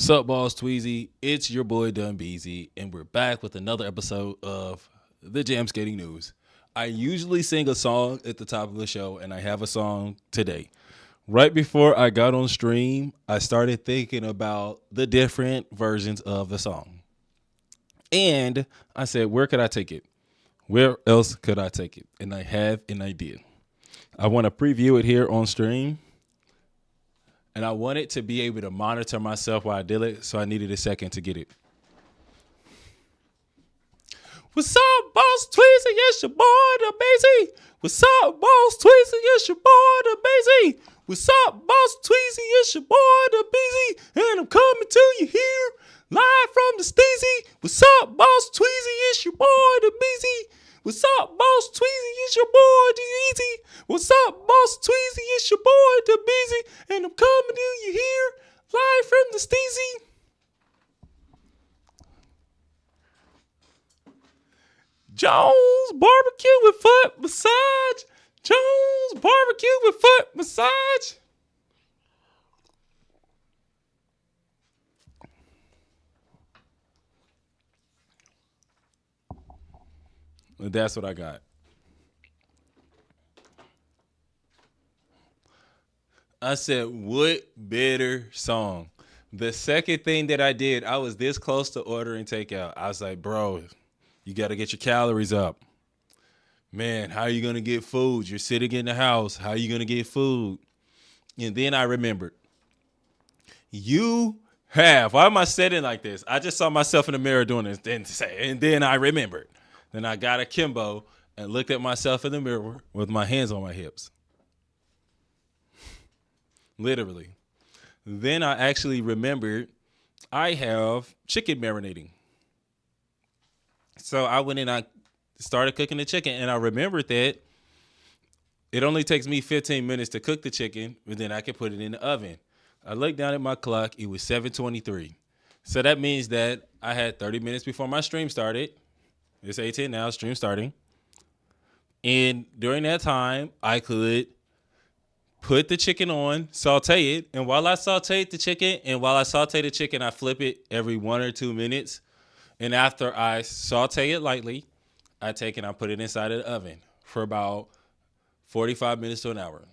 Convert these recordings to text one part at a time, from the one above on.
Sup, boss Tweezy? It's your boy Dun Beezy, and we're back with another episode of the Jam Skating News. I usually sing a song at the top of the show, and I have a song today. Right before I got on stream, I started thinking about the different versions of the song. And I said, where could I take it? Where else could I take it? And I have an idea. I want to preview it here on stream. And I wanted to be able to monitor myself while I did it, so I needed a second to get it. What's up, boss Tweezy? It's your boy, the Beezy. What's up, boss Tweezy? It's your boy, the Beezy. What's up, boss Tweezy? It's your boy, the Beezy. And I'm coming to you here, live from the Steezy. What's up, boss Tweezy? It's your boy, the Beezy. What's up, boss Tweezy? It's your boy, the Easy. What's up, boss Tweezy? It's your boy, the Beezy. And I'm coming to you here, live from the Steezy. Jones barbecue with foot massage. Jones barbecue with foot massage. That's what I got. I said, what better song? The second thing that I did, I was this close to ordering takeout. I was like, bro, you got to get your calories up. Man, how are you going to get food? You're sitting in the house. How are you going to get food? And then I remembered, why am I sitting like this? I just saw myself in the mirror doing this. And then I remembered. Then I got a Kimbo and looked at myself in the mirror with my hands on my hips. Literally. Then I actually remembered I have chicken marinating. So I went and I started cooking the chicken, and I remembered that it only takes me 15 minutes to cook the chicken, but then I can put it in the oven. I looked down at my clock. It was 7:23. So that means that I had 30 minutes before my stream started. It's 8:10 now, stream starting. And during that time, I could put the chicken on, saute it, and while I sauteed the chicken, I flip it every 1 or 2 minutes. And after I saute it lightly, I take and I put it inside of the oven for about 45 minutes to an hour.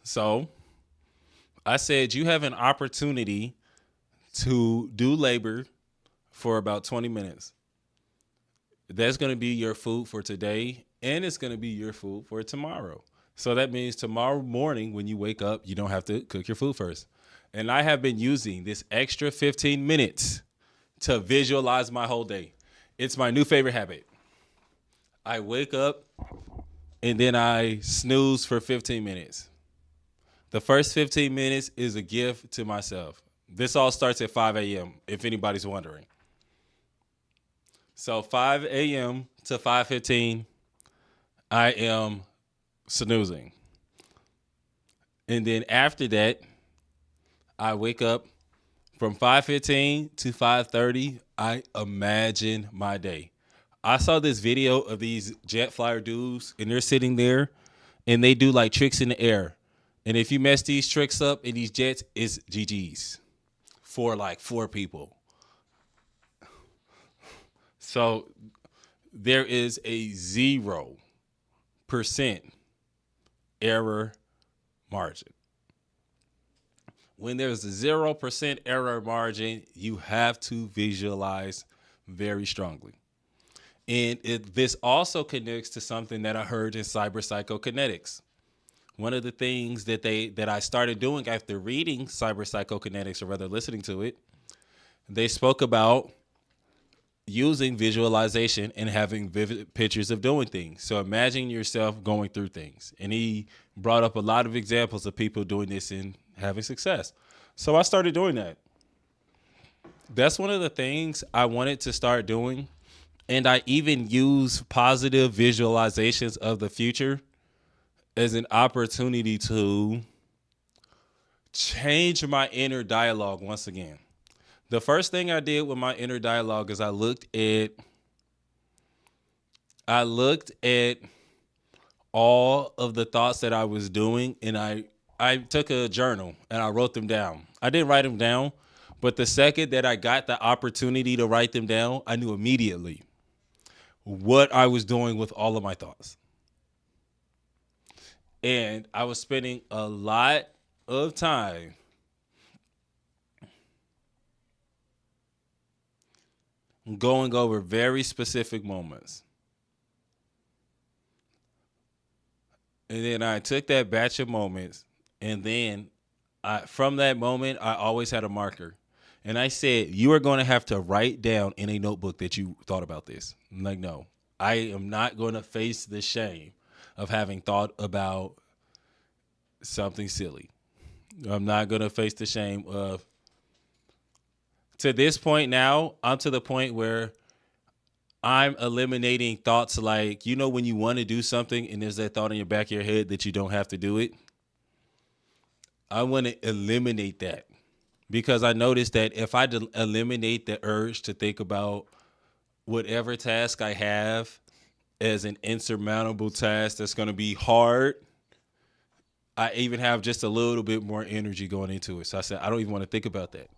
So I said, you have an opportunity to do labor for about 20 minutes. That's going to be your food for today, and it's going to be your food for tomorrow. So that means tomorrow morning when you wake up, you don't have to cook your food first. And I have been using this extra 15 minutes to visualize my whole day. It's my new favorite habit. I wake up and then I snooze for 15 minutes. The first 15 minutes is a gift to myself. This all starts at 5 a.m., if anybody's wondering. So 5 a.m. to 5:15, I am snoozing. And then after that, I wake up from 5:15 to 5:30. I imagine my day. I saw this video of these jet flyer dudes, and they're sitting there, and they do like tricks in the air. And if you mess these tricks up in these jets, it's GG's for like 4 people. So there is a 0% error margin. When there's a 0% error margin, you have to visualize very strongly. And this also connects to something that I heard in cyber psychokinetics. One of the things that I started doing after reading cyber psychokinetics, or rather listening to it, they spoke about using visualization and having vivid pictures of doing things. So imagine yourself going through things. And he brought up a lot of examples of people doing this and having success. So I started doing that. That's one of the things I wanted to start doing. And I even use positive visualizations of the future as an opportunity to change my inner dialogue once again. The first thing I did with my inner dialogue is I looked at all of the thoughts that I was doing, and I I took a journal and I wrote them down. I didn't write them down, but the second that I got the opportunity to write them down, I knew immediately what I was doing with all of my thoughts. And I was spending a lot of time going over very specific moments. And then I took that batch of moments, and then from that moment, I always had a marker. And I said, you are going to have to write down in a notebook that you thought about this. I'm like, no, I am not going to face the shame of having thought about something silly. I'm not going to face the shame of, to this point now, I'm to the point where I'm eliminating thoughts like, when you want to do something and there's that thought in your back of your head that you don't have to do it. I want to eliminate that because I noticed that if I eliminate the urge to think about whatever task I have as an insurmountable task that's going to be hard, I even have just a little bit more energy going into it. So I said, I don't even want to think about that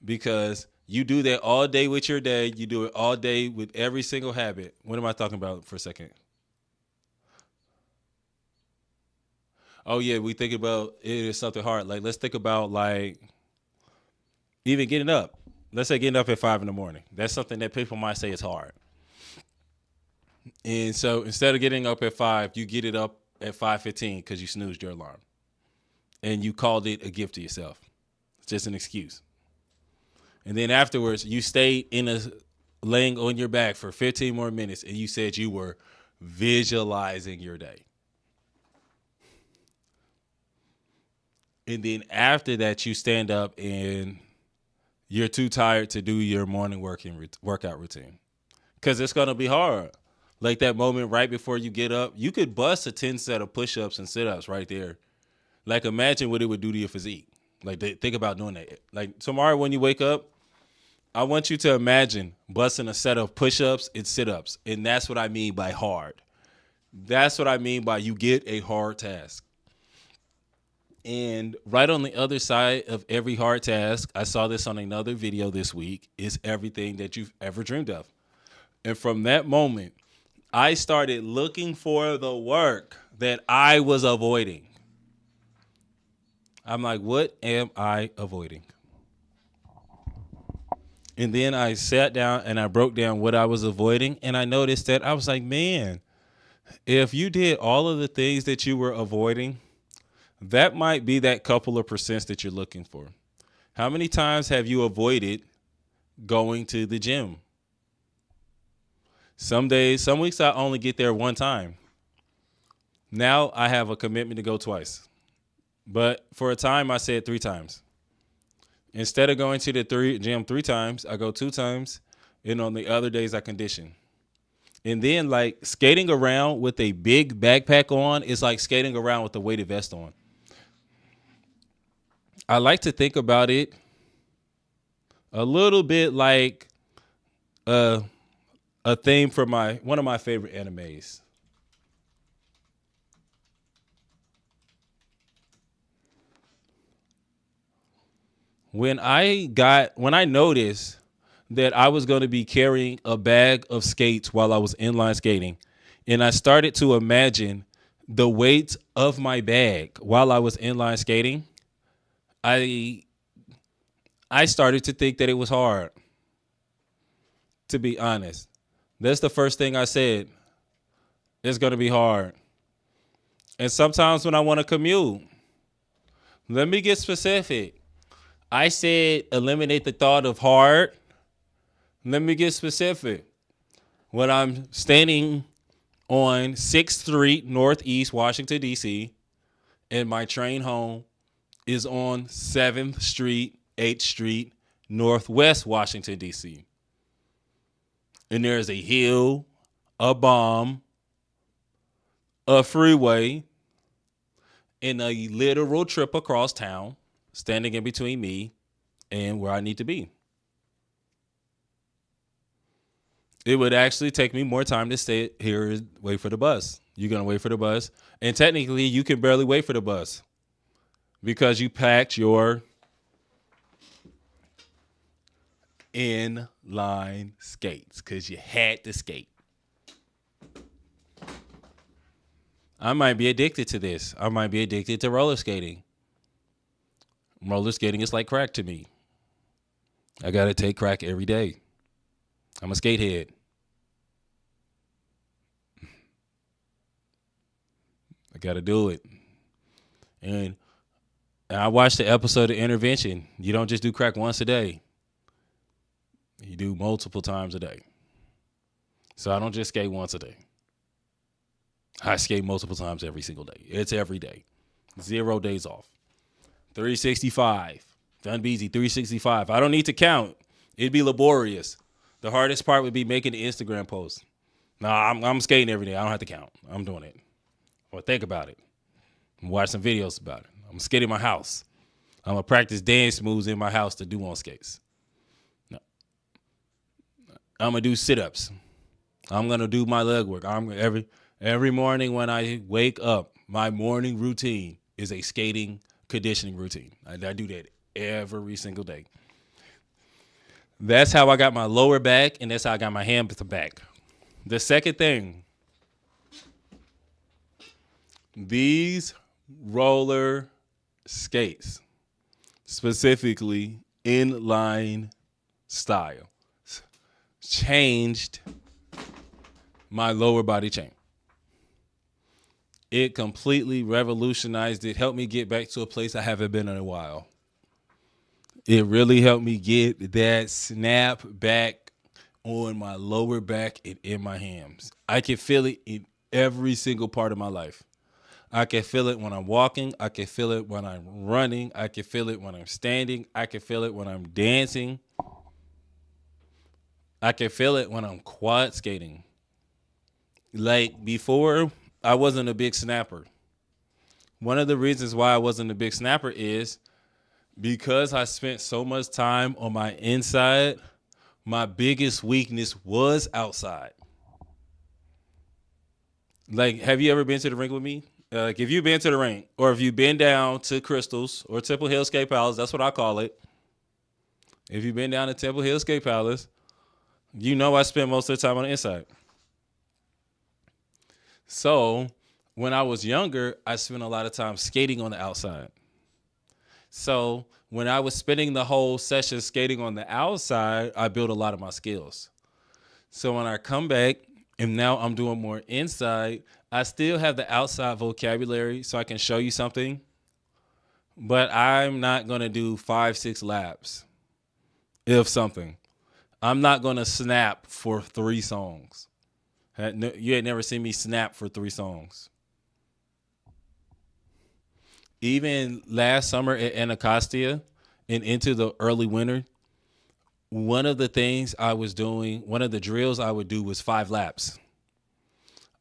because you do that all day with your day. You do it all day with every single habit. What am I talking about for a second? Oh, yeah, we think about it is something hard. Like, let's think about, like, even getting up. Let's say getting up at 5 in the morning. That's something that people might say is hard. And so instead of getting up at 5, you get it up at 5:15 because you snoozed your alarm. And you called it a gift to yourself. It's just an excuse. And then afterwards, you stayed laying on your back for 15 more minutes, and you said you were visualizing your day. And then after that, you stand up and you're too tired to do your morning workout routine because it's going to be hard. Like that moment right before you get up, you could bust a 10 set of push-ups and sit-ups right there. Like imagine what it would do to your physique. Like think about doing that. Like tomorrow when you wake up, I want you to imagine busting a set of push-ups and sit-ups. And that's what I mean by hard. That's what I mean by you get a hard task. And right on the other side of every hard task, I saw this on another video this week, is everything that you've ever dreamed of. And from that moment, I started looking for the work that I was avoiding. I'm like, what am I avoiding? And then I sat down and I broke down what I was avoiding. And I noticed that I was like, man, if you did all of the things that you were avoiding, that might be that couple of percents that you're looking for. How many times have you avoided going to the gym? Some days, some weeks I only get there one time. Now I have a commitment to go twice. But for a time, I said 3 times. Instead of going to the gym 3 times, I go 2 times. And on the other days, I condition. And then like skating around with a big backpack on is like skating around with a weighted vest on. I like to think about it a little bit like a theme for one of my favorite animes. When I noticed that I was going to be carrying a bag of skates while I was inline skating, and I started to imagine the weight of my bag while I was inline skating, I started to think that it was hard. To be honest, that's the first thing I said. It's going to be hard. And sometimes when I want to commute, let me get specific. I said eliminate the thought of hard. Let me get specific. When I'm standing on 6th Street, Northeast Washington, D.C., and my train home is on 7th Street, 8th Street, Northwest Washington, D.C. And there's a hill, a bomb, a freeway, and a literal trip across town standing in between me and where I need to be. It would actually take me more time to stay here and wait for the bus. You're going to wait for the bus. And technically, you can barely wait for the bus. Because you packed your inline skates because you had to skate. I might be addicted to this. I might be addicted to roller skating. Roller skating is like crack to me. I got to take crack every day. I'm a skatehead. I got to do it. And I watched the episode of Intervention. You don't just do crack once a day. You do multiple times a day. So I don't just skate once a day. I skate multiple times every single day. It's every day. 0 days off. 365. Done busy. 365. I don't need to count. It'd be laborious. The hardest part would be making the Instagram post. No, I'm skating every day. I don't have to count. I'm doing it. Or think about it. Watch some videos about it. I'm skating in my house. I'm going to practice dance moves in my house to do on skates. No. I'm going to do sit-ups. I'm going to do my leg work. Every morning when I wake up, my morning routine is a skating conditioning routine. I do that every single day. That's how I got my lower back, and that's how I got my hands back. The second thing, these roller skates, specifically inline style, changed my lower body chain. It completely revolutionized it, helped me get back to a place I haven't been in a while. It really helped me get that snap back on my lower back and in my hams. I can feel it in every single part of my life. I can feel it when I'm walking. I can feel it when I'm running. I can feel it when I'm standing. I can feel it when I'm dancing. I can feel it when I'm quad skating. Like before, I wasn't a big snapper. One of the reasons why I wasn't a big snapper is because I spent so much time on my inside, my biggest weakness was outside. Like, have you ever been to the rink with me? Like, if you've been to the rink, or if you've been down to Crystals or Temple Hill Skate Palace, that's what I call it. If you've been down to Temple Hill Skate Palace, you know I spent most of the time on the inside. So when I was younger, I spent a lot of time skating on the outside. So when I was spending the whole session skating on the outside, I built a lot of my skills. So when I come back and now I'm doing more inside, I still have the outside vocabulary so I can show you something, but I'm not going to do 5-6 laps. If something, I'm not going to snap for 3 songs. You had never seen me snap for 3 songs. Even last summer at Anacostia and into the early winter, one of the things I was doing, one of the drills I would do was 5 laps.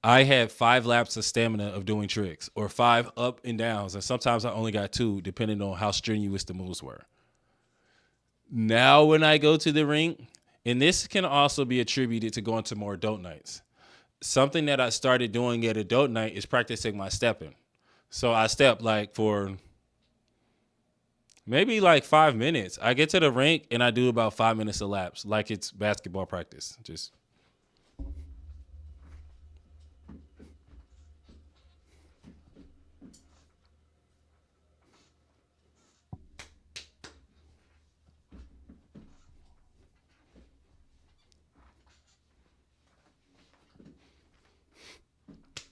I had 5 laps of stamina of doing tricks, or 5 up and downs. And sometimes I only got 2, depending on how strenuous the moves were. Now when I go to the rink, and this can also be attributed to going to more adult nights. Something that I started doing at adult night is practicing my stepping. So I step like for maybe like 5 minutes. I get to the rink and I do about 5 minutes of laps, like it's basketball practice. Just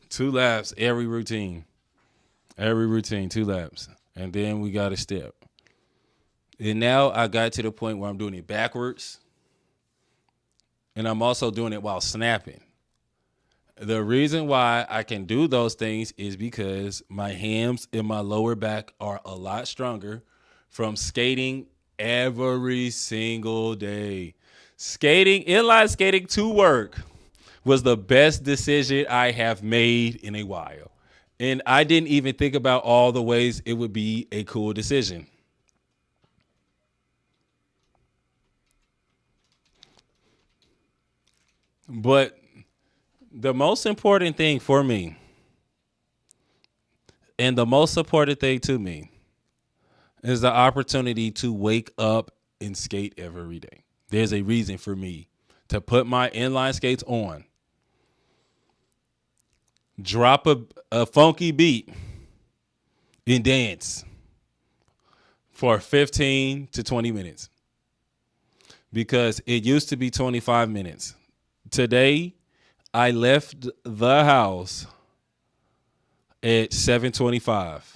2 laps every routine. Every routine, 2 laps. And then we got a step. And now I got to the point where I'm doing it backwards. And I'm also doing it while snapping. The reason why I can do those things is because my hams and my lower back are a lot stronger from skating every single day. Inline skating to work was the best decision I have made in a while. And I didn't even think about all the ways it would be a cool decision. But the most important thing for me, and the most important thing to me, is the opportunity to wake up and skate every day. There's a reason for me to put my inline skates on, drop a funky beat, and dance for 15 to 20 minutes. Because it used to be 25 minutes. Today, I left the house at 7:25.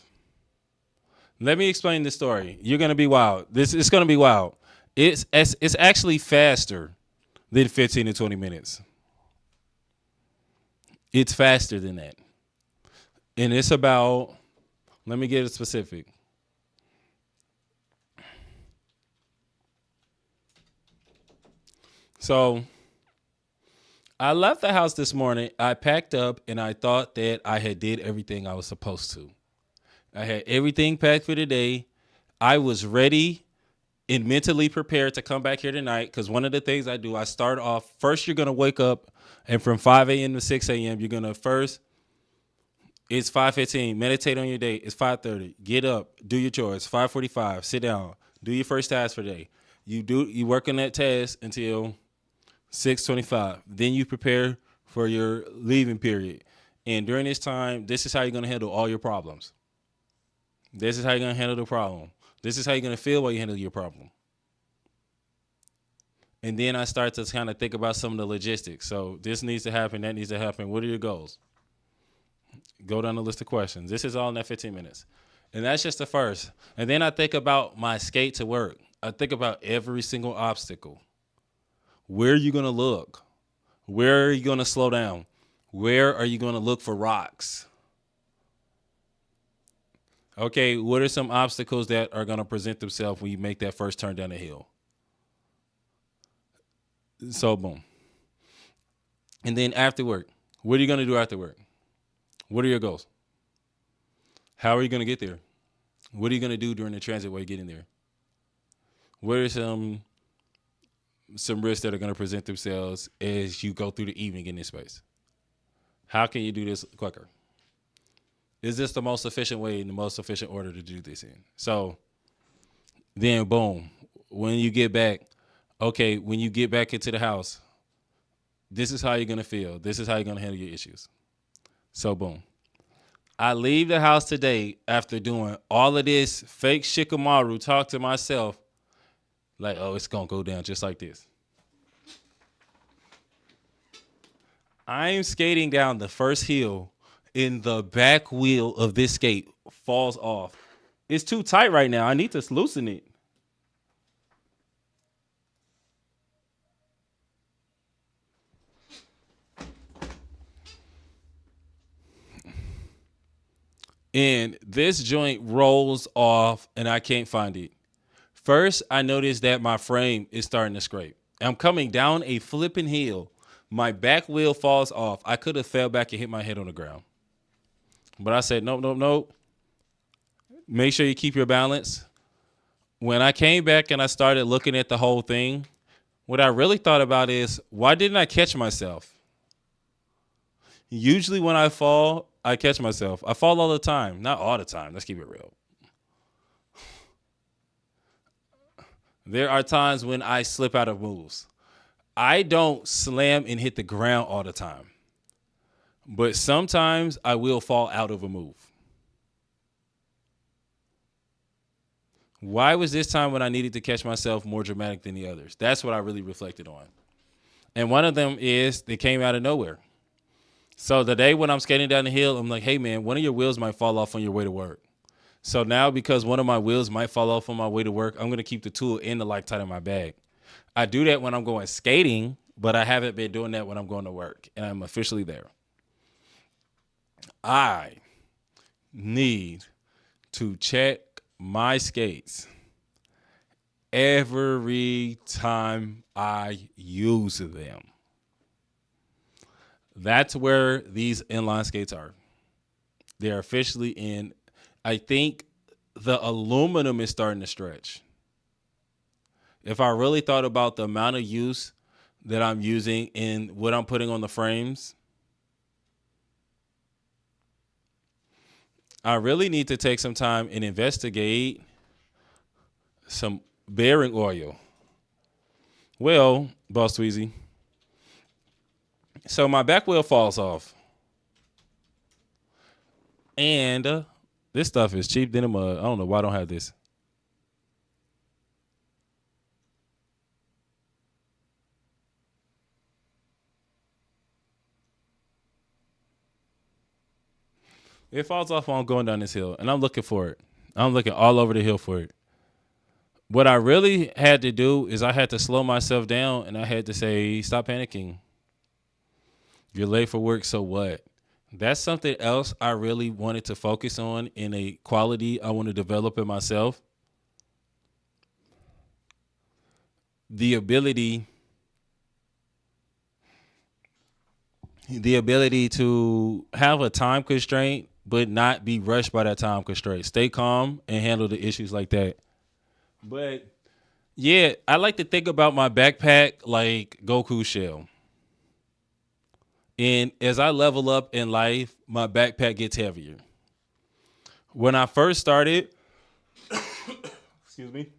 Let me explain the story. You're gonna be wild. This is gonna be wild. It's actually faster than 15 to 20 minutes. It's faster than that, and it's about. Let me get it specific. So I left the house this morning. I packed up and I thought that I had did everything I was supposed to. I had everything packed for the day. I was ready and mentally prepared to come back here tonight because one of the things I do, I start off, first you're going to wake up and from 5 a.m. to 6 a.m., you're going to first, it's 5:15, meditate on your day. It's 5:30, get up, do your chores. 5:45, sit down, do your first task for the day. You work on that task until 6:25. Then you prepare for your leaving period. And during this time, this is how you're going to handle all your problems. This is how you're going to handle the problem. This is how you're going to feel while you handle your problem. And then I start to kind of think about some of the logistics. So this needs to happen, that needs to happen. What are your goals? Go down the list of questions. This is all in that 15 minutes. And that's just the first. And then I think about my skate to work. I think about every single obstacle. Where are you going to look? Where are you going to slow down? Where are you going to look for rocks? Okay, what are some obstacles that are going to present themselves when you make that first turn down the hill? So, boom. And then after work, what are you going to do after work? What are your goals? How are you going to get there? What are you going to do during the transit while you're getting there? What are some risks that are going to present themselves as you go through the evening in this space? How can you do this quicker? Is this the most efficient way and the most efficient order to do this in? So then, boom, when you get back, okay, when you get back into the house, this is how you're going to feel. This is how you're going to handle your issues. So, boom. I leave the house today after doing all of this fake shikamaru, talk to myself, like, oh, it's going to go down just like this. I'm skating down the first hill, and the back wheel of this skate falls off. It's too tight right now. I need to loosen it. And this joint rolls off, and I can't find it. First, I noticed that my frame is starting to scrape. I'm coming down a flipping hill. My back wheel falls off. I could have fell back and hit my head on the ground. But I said, nope. Make sure you keep your balance. When I came back and I started looking at the whole thing, what I really thought about is, why didn't I catch myself? Usually when I fall, I catch myself. I fall all the time. Not all the time. Let's keep it real. There are times when I slip out of moves. I don't slam and hit the ground all the time. But sometimes I will fall out of a move. Why was this time when I needed to catch myself more dramatic than the others? That's what I really reflected on. And one of them is they came out of nowhere. So the day when I'm skating down the hill, I'm like, hey, man, one of your wheels might fall off on your way to work. So now because one of my wheels might fall off on my way to work, I'm going to keep the tool and the Loctite in my bag. I do that when I'm going skating, but I haven't been doing that when I'm going to work, and I'm officially there. I need to check my skates every time I use them. That's where these inline skates are. They're officially in. I think the aluminum is starting to stretch. If I really thought about the amount of use that I'm using and what I'm putting on the frames, I really need to take some time and investigate some bearing oil. Well, Boss Tweezy, so my back wheel falls off. And this stuff is cheap than a mud. I don't know why I don't have this. It falls off while I'm going down this hill, and I'm looking for it. I'm looking all over the hill for it. What I really had to do is I had to slow myself down, and I had to say, stop panicking. You're late for work, so what? That's something else I really wanted to focus on in a quality I want to develop in myself. The ability to have a time constraint, but not be rushed by that time constraint. Stay calm and handle the issues like that. But yeah, I like to think about my backpack like Goku shell. And as I level up in life, my backpack gets heavier. When I first started, excuse me,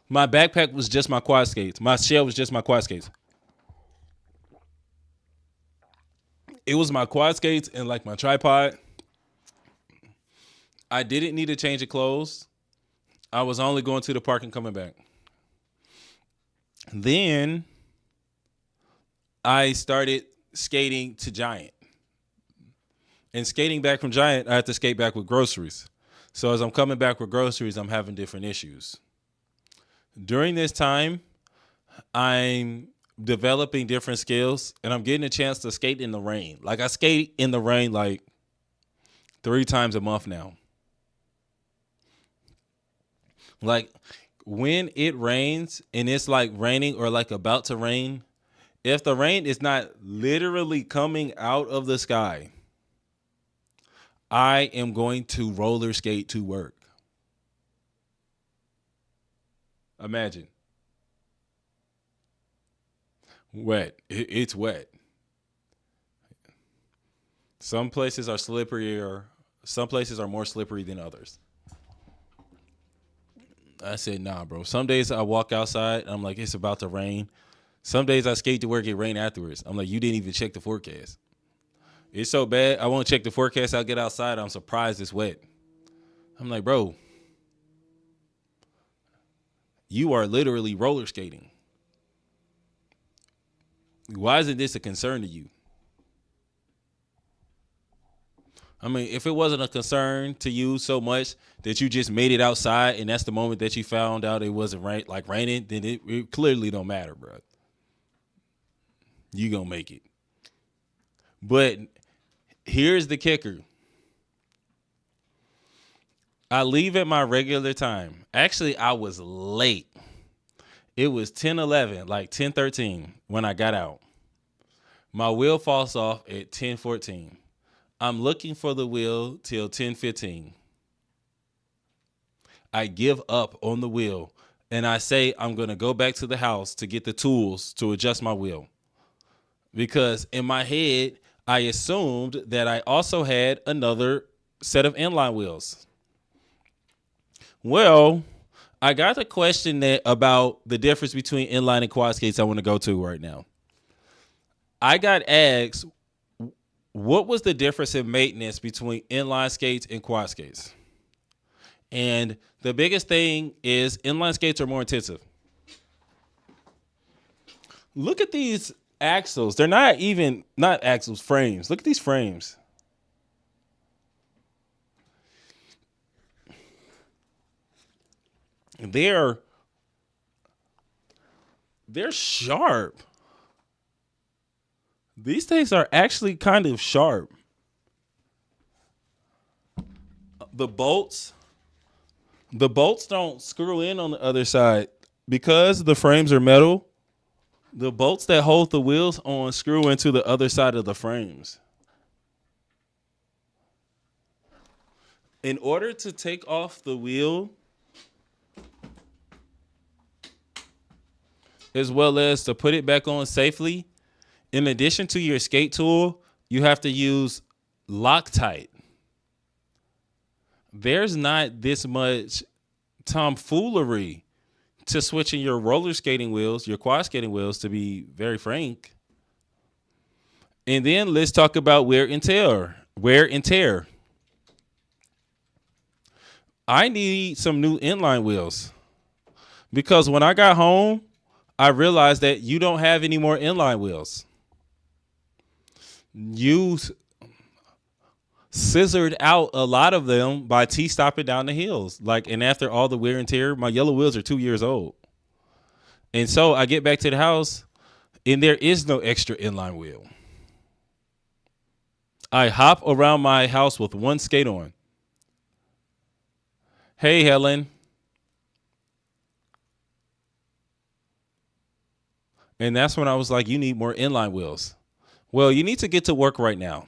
my backpack was just my quad skates. My shell was just my quad skates. It was my quad skates and like my tripod. I didn't need a change of clothes. I was only going to the park and coming back. Then I started skating to Giant. And skating back from Giant, I had to skate back with groceries. So as I'm coming back with groceries, I'm having different issues. During this time, I'm developing different skills, and I'm getting a chance to skate in the rain. Like I skate in the rain like 3 times a month now. Like when it rains and it's like raining or like about to rain, if the rain is not literally coming out of the sky, I am going to roller skate to work. Imagine. Wet. It's wet. Some places are slipperier. Some places are more slippery than others. I said, nah, bro. Some days I walk outside, and I'm like, it's about to rain. Some days I skate to work, it rain afterwards. I'm like, you didn't even check the forecast. It's so bad, I won't check the forecast. I'll get outside, I'm surprised it's wet. I'm like, bro, you are literally roller skating. Why isn't this a concern to you? I mean, if it wasn't a concern to you so much that you just made it outside and that's the moment that you found out it wasn't raining, then it clearly don't matter, bro. You gonna make it. But here's the kicker. I leave at my regular time. Actually, I was late. It was 10:11, like 10:13 when I got out. My wheel falls off at 10:14. I'm looking for the wheel till 10:15. I give up on the wheel and I say I'm going to go back to the house to get the tools to adjust my wheel. Because in my head, I assumed that I also had another set of inline wheels. Well, I got a question about the difference between inline and quad skates I want to go to right now. I got asked, what was the difference in maintenance between inline skates and quad skates? And the biggest thing is inline skates are more intensive. Look at these axles. They're not axles, frames. Look at these frames. They're sharp. These things are actually kind of sharp. The bolts don't screw in on the other side. Because the frames are metal, the bolts that hold the wheels on screw into the other side of the frames. In order to take off the wheel, as well as to put it back on safely, in addition to your skate tool, you have to use Loctite. There's not this much tomfoolery to switching your roller skating wheels, your quad skating wheels, to be very frank. And then let's talk about wear and tear. Wear and tear. I need some new inline wheels because when I got home, I realized that you don't have any more inline wheels. You scissored out a lot of them by T-stopping down the hills. And after all the wear and tear, my yellow wheels are 2 years old. And so I get back to the house and there is no extra inline wheel. I hop around my house with one skate on. Hey, Helen. And that's when I was like, you need more inline wheels. Well, you need to get to work right now.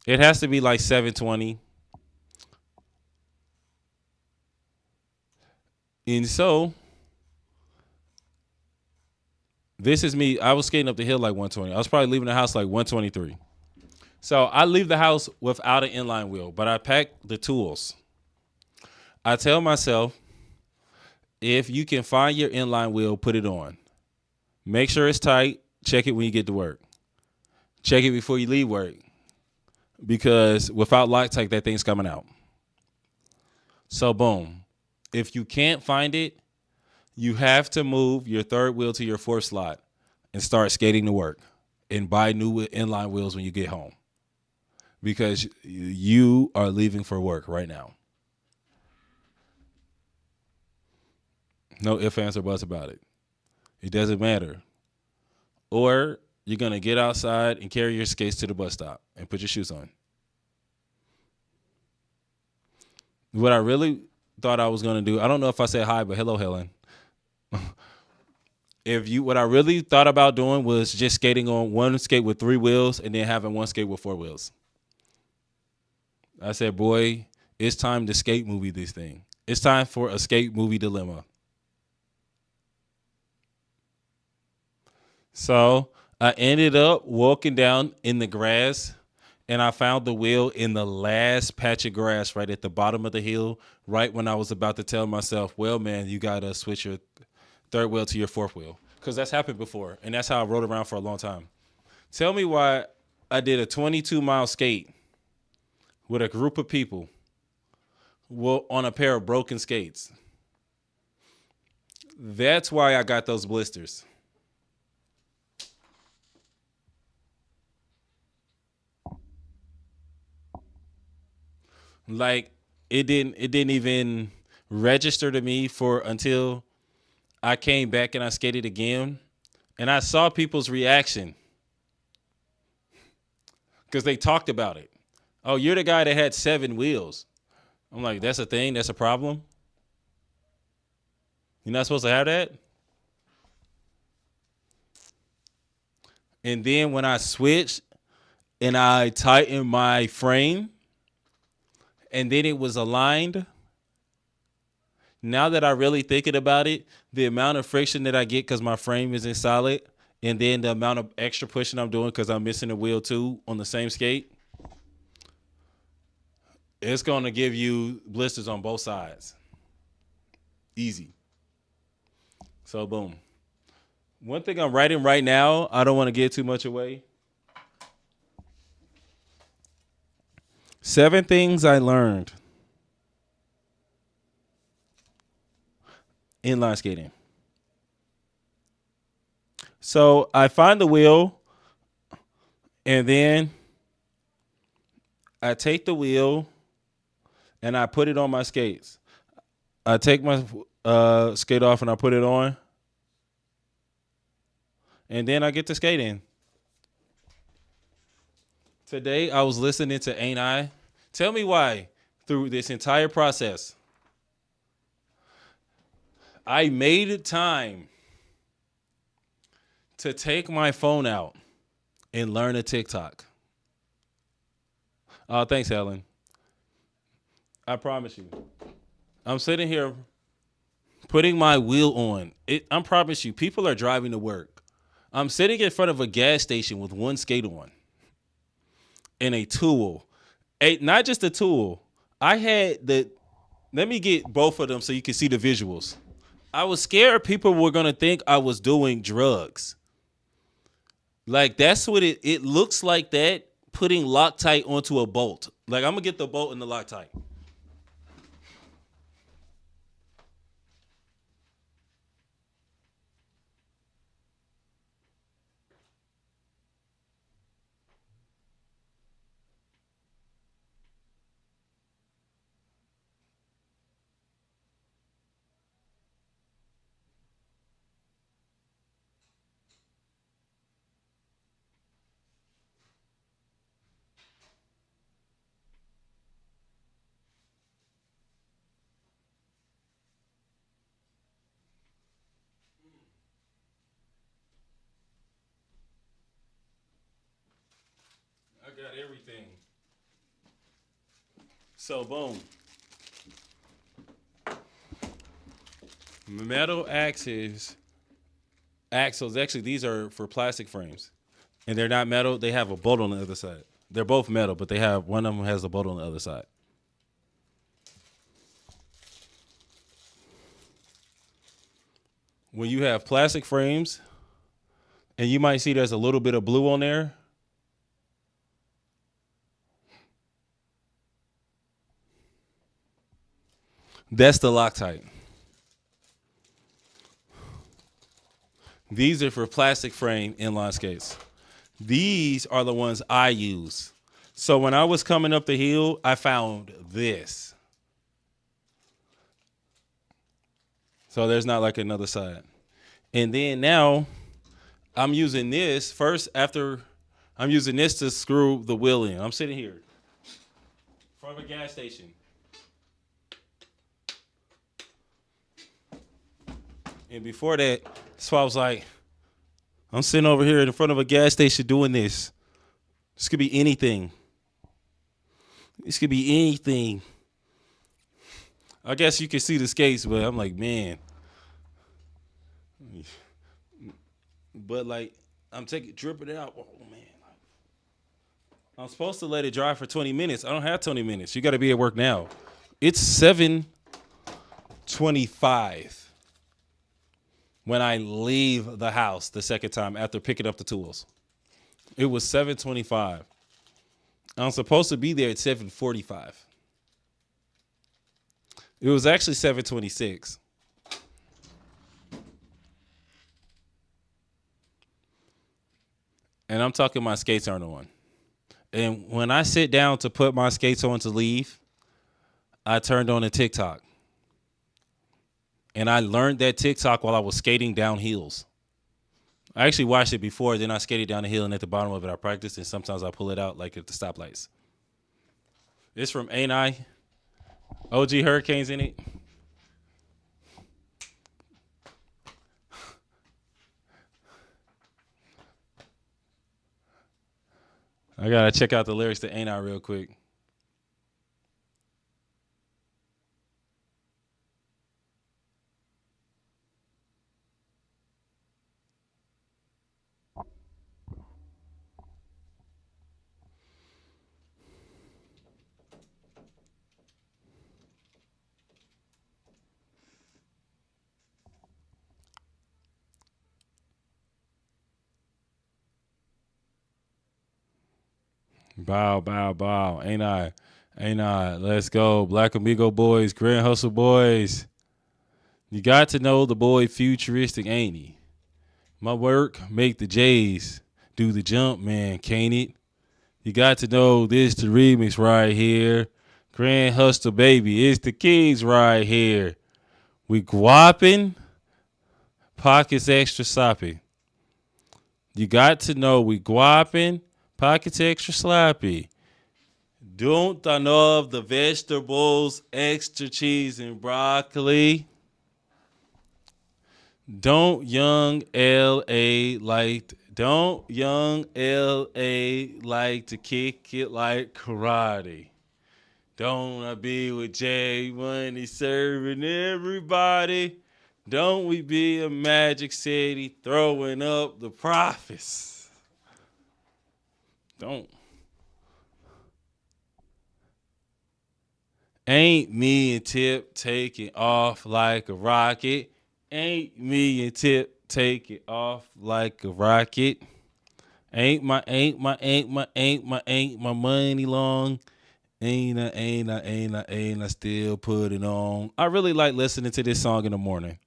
It has to be like 7:20. And so this is me. I was skating up the hill like 120. I was probably leaving the house like 123. So I leave the house without an inline wheel, but I pack the tools. I tell myself, if you can find your inline wheel, put it on. Make sure it's tight. Check it when you get to work. Check it before you leave work. Because without Loctite, that thing's coming out. So boom. If you can't find it, you have to move your third wheel to your fourth slot and start skating to work and buy new inline wheels when you get home. Because you are leaving for work right now. No ifs, ands, or buts about it. It doesn't matter. Or you're going to get outside and carry your skates to the bus stop and put your shoes on. What I really thought I was going to do, I don't know if I said hi, but hello, Helen. What I really thought about doing was just skating on one skate with 3 wheels and then having one skate with 4 wheels. I said, boy, it's time to skate movie this thing. It's time for a skate movie dilemma. So I ended up walking down in the grass and I found the wheel in the last patch of grass right at the bottom of the hill, right when I was about to tell myself, well, man, you got to switch your third wheel to your fourth wheel. Because that's happened before, and that's how I rode around for a long time. Tell me why I did a 22-mile skate with a group of people on a pair of broken skates. That's why I got those blisters. Like it didn't even register to me until I came back and I skated again and I saw people's reaction because they talked about it. Oh, you're the guy that had 7 wheels. I'm like, that's a thing? That's a problem? You're not supposed to have that? And then when I switched and I tightened my frame and then it was aligned, now that I really thinking about it, the amount of friction that I get because my frame isn't solid and then the amount of extra pushing I'm doing because I'm missing a wheel too on the same skate, it's going to give you blisters on both sides. Easy. So, boom. One thing I'm writing right now, I don't want to give too much away. 7 things I learned inline skating. So I find the wheel and then I take the wheel and I put it on my skates. I take my skate off and I put it on. And then I get to skating. Today I was listening to Ain't I? Tell me why through this entire process I made time to take my phone out and learn a TikTok. Oh, thanks, Helen. I promise you. I'm sitting here putting my wheel on. I promise you, people are driving to work. I'm sitting in front of a gas station with one skate on and a tool. Not just a tool. I had Let me get both of them so you can see the visuals. I was scared people were gonna think I was doing drugs. Like that's what it looks like that putting Loctite onto a bolt. Like I'm gonna get the bolt and the Loctite. I got everything. So boom. Metal axles. Actually, these are for plastic frames, and they're not metal. They have a bolt on the other side. They're both metal, but they have one of them has a bolt on the other side. When you have plastic frames, and you might see there's a little bit of blue on there. That's the Loctite. These are for plastic frame inline skates. These are the ones I use. So when I was coming up the hill, I found this. So there's not like another side. And then now I'm using this first after I'm using this to screw the wheel in. I'm sitting here in front of a gas station. And before that, so I was like, I'm sitting over here in front of a gas station doing this. This could be anything. This could be anything. I guess you can see the skates, but I'm like, man. But like, I'm dripping it out. Oh man. I'm supposed to let it dry for 20 minutes. I don't have 20 minutes. You got to be at work now. It's 7:25 when I leave the house the second time after picking up the tools. It was 7:25. I'm supposed to be there at 7:45. It was actually 7:26. And I'm talking my skates aren't on. And when I sit down to put my skates on to leave, I turned on a TikTok. And I learned that TikTok while I was skating down hills. I actually watched it before, then I skated down the hill, and at the bottom of it I practiced, and sometimes I pull it out like at the stoplights. It's from Ain't I? OG Hurricanes in it. I gotta check out the lyrics to Ain't I real quick. Bow, bow, bow. Ain't I? Ain't I? Let's go. Black Amigo boys, Grand Hustle boys. You got to know the boy futuristic, ain't he? My work make the J's do the jump, man, can't it? You got to know this the remix right here. Grand Hustle, baby. It's the Kings right here. We guapping, pockets extra sloppy. You got to know we guapping, pockets extra sloppy. Don't I know of the vegetables, extra cheese and broccoli? Don't young LA like to kick it like karate? Don't I be with Jay when he's serving everybody? Don't we be a Magic City throwing up the profits? Don't. Ain't me and Tip taking off like a rocket. Ain't me and Tip taking off like a rocket. Ain't my money long. Ain't I still put it on. I really like listening to this song in the morning.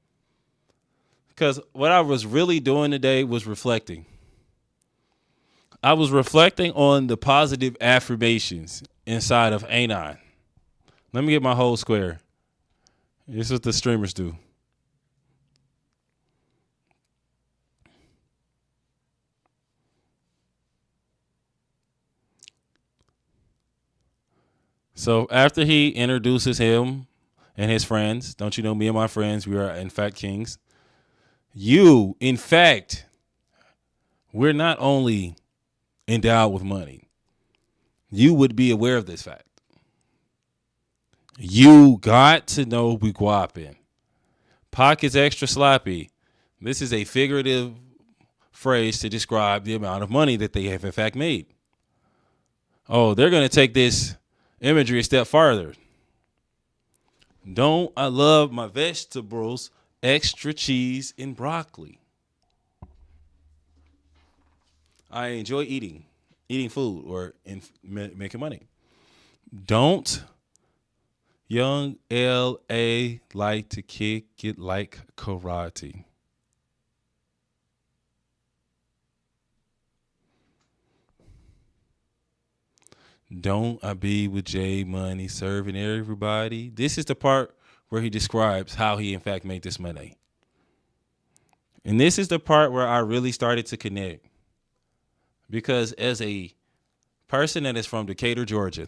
Because what I was really doing today was reflecting. I was reflecting on the positive affirmations inside of Ain't I. Let me get my whole square. This is what the streamers do. So after he introduces him and his friends, don't you know me and my friends, we are in fact kings. You, in fact, we're not only endowed with money, you would be aware of this fact. You got to know we guapping. Pockets extra sloppy. This is a figurative phrase to describe the amount of money that they have in fact made. Oh, they're going to take this imagery a step farther. Don't I love my vegetables, extra cheese and broccoli. I enjoy eating food or making money. Don't young L.A. like to kick it like karate. Don't I be with J Money serving everybody? This is the part where he describes how he in fact made this money. And this is the part where I really started to connect. Because as a person that is from Decatur, Georgia,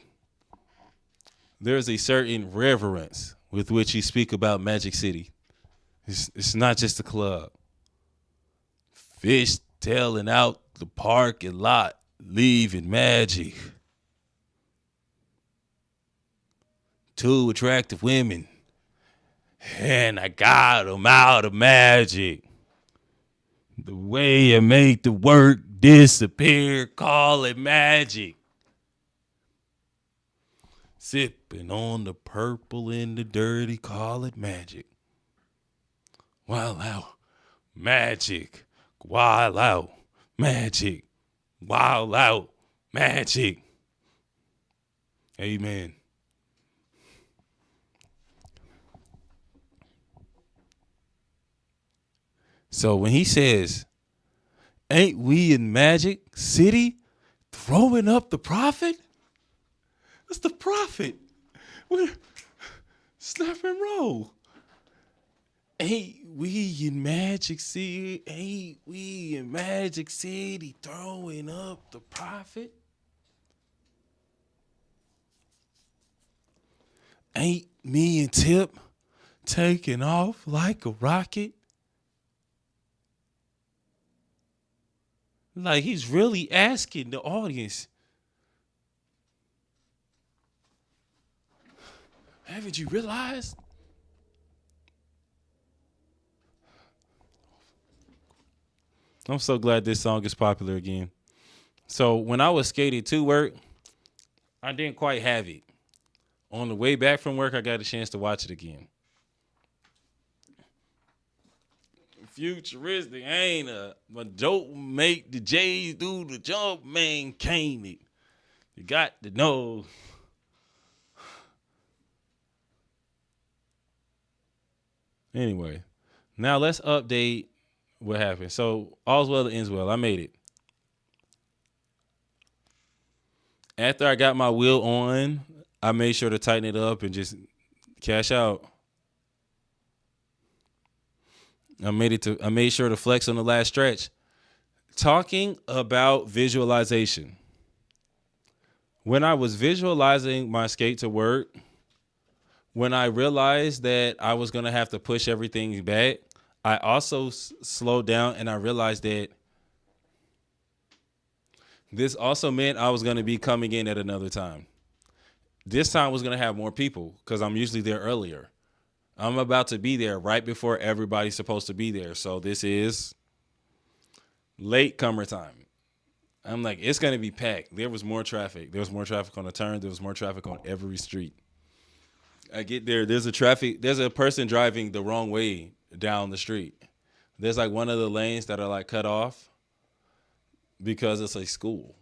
there's a certain reverence with which you speak about Magic City. It's not just a club. Fish tailing out the parking lot, leaving magic. Two attractive women, and I got them out of magic. The way you make the work disappear, call it magic. Sipping on the purple in the dirty, call it magic. Wild out, magic. Wild out, magic. Wild out, magic. Amen. So when he says, ain't we in Magic City throwing up the profit? That's the profit. We're snap and roll. Ain't we in Magic City? Ain't we in Magic City throwing up the profit? Ain't me and Tip taking off like a rocket? Like he's really asking the audience, haven't you realized? I'm so glad this song is popular again. So when I was skating to work, I didn't quite have it. On the way back from work, I got a chance to watch it again. Futuristic ain't a but don't make the J's do the jump, man, can't it? You got to know. Anyway, now let's update what happened. So all's well that ends well. I made it. After I got my wheel on, I made sure to tighten it up and just cash out. I made sure to flex on the last stretch. Talking about visualization. When I was visualizing my skate to work, when I realized that I was going to have to push everything back, I also slowed down and I realized that this also meant I was going to be coming in at another time. This time was going to have more people because I'm usually there earlier. I'm about to be there right before everybody's supposed to be there. So this is late comer time. I'm like, it's going to be packed. There was more traffic. There was more traffic on the turn. There was more traffic on every street. I get there. There's a person driving the wrong way down the street. There's like one of the lanes that are like cut off because it's a school.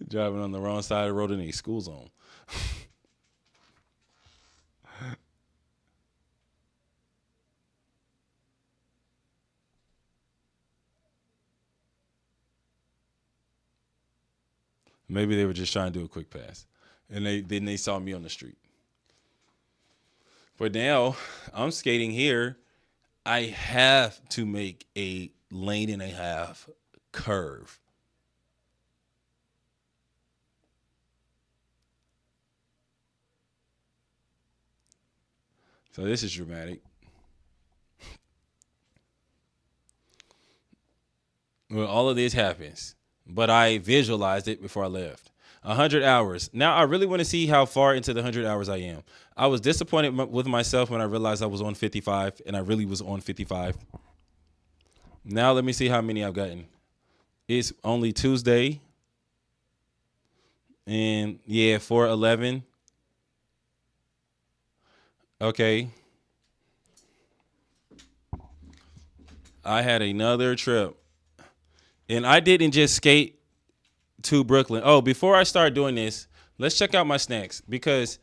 Driving on the wrong side of the road in a school zone. Maybe they were just trying to do a quick pass. And they saw me on the street. But now I'm skating here. I have to make a lane and a half curve. So this is dramatic. Well, all of this happens, but I visualized it before I left. 100 hours. Now I really want to see how far into the 100 hours I am. I was disappointed with myself when I realized I was on 55, and I really was on 55. Now let me see how many I've gotten. It's only Tuesday, and yeah, 411. Okay. I had another trip, and I didn't just skate to Brooklyn. Oh, before I start doing this, let's check out my snacks because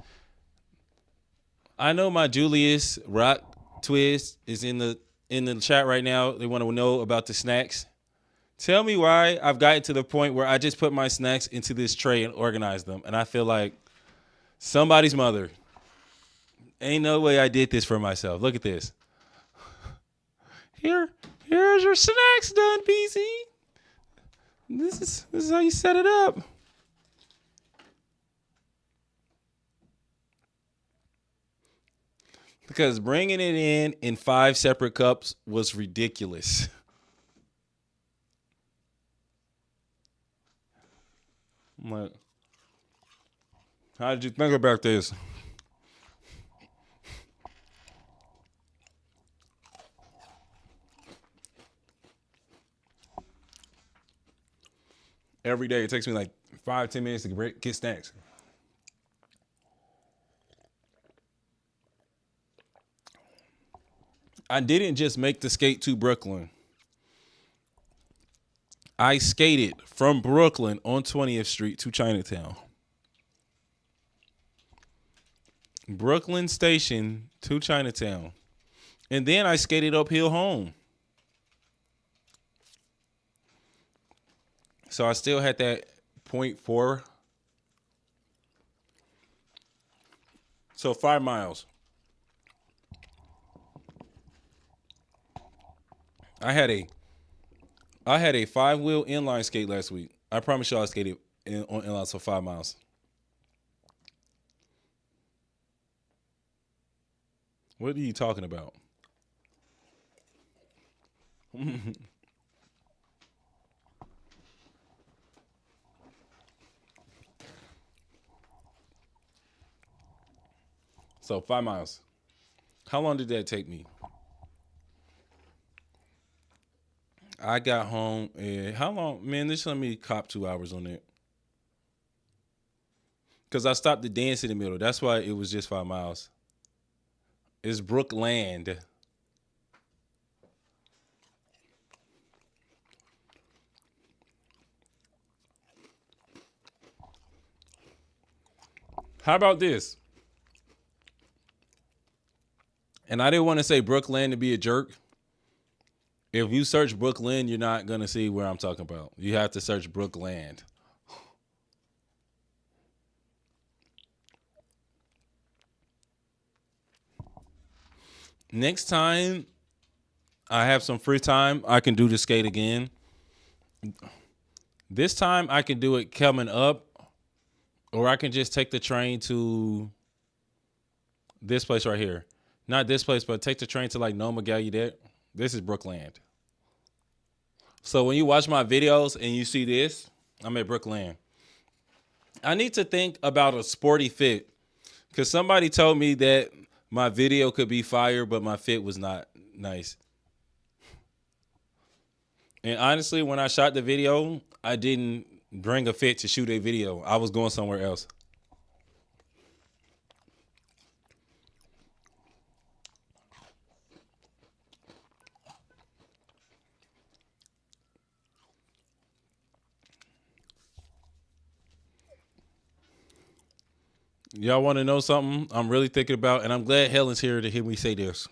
I know my Julius Rock Twist is in the chat right now. They want to know about the snacks. Tell me why I've gotten to the point where I just put my snacks into this tray and organize them, and I feel like somebody's mother. Ain't no way I did this for myself. Look at this. Here's your snacks done, PC. This is how you set it up. Because bringing it in 5 separate cups was ridiculous. I'm like, how did you think about this? Every day it takes me like 5-10 minutes to get snacks. I didn't just make the skate to Brooklyn. I skated from Brooklyn on 20th Street to Chinatown. Brooklyn Station to Chinatown. And then I skated uphill home. So I still had that 0.4. So 5 miles. I had a 5-wheel inline skate last week. I promise y'all I skated on inline for 5 miles. What are you talking about? So 5 miles. How long did that take me? I got home and how long? Man, this let me cop 2 hours on it. Because I stopped the dance in the middle. That's why it was just 5 miles. It's Brookland. How about this? And I didn't want to say Brookland to be a jerk. If you search Brooklyn, you're not going to see where I'm talking about. You have to search Brookland. Next time I have some free time, I can do the skate again. This time I can do it coming up, or I can just take the train to this place right here. Not this place, but take the train to like Noma Gallaudet. This is Brookland. So when you watch my videos and you see this, I'm at Brookland. I need to think about a sporty fit because somebody told me that my video could be fire, but my fit was not nice. And honestly, when I shot the video, I didn't bring a fit to shoot a video. I was going somewhere else. Y'all want to know something I'm really thinking about, and I'm glad Helen's here to hear me say this.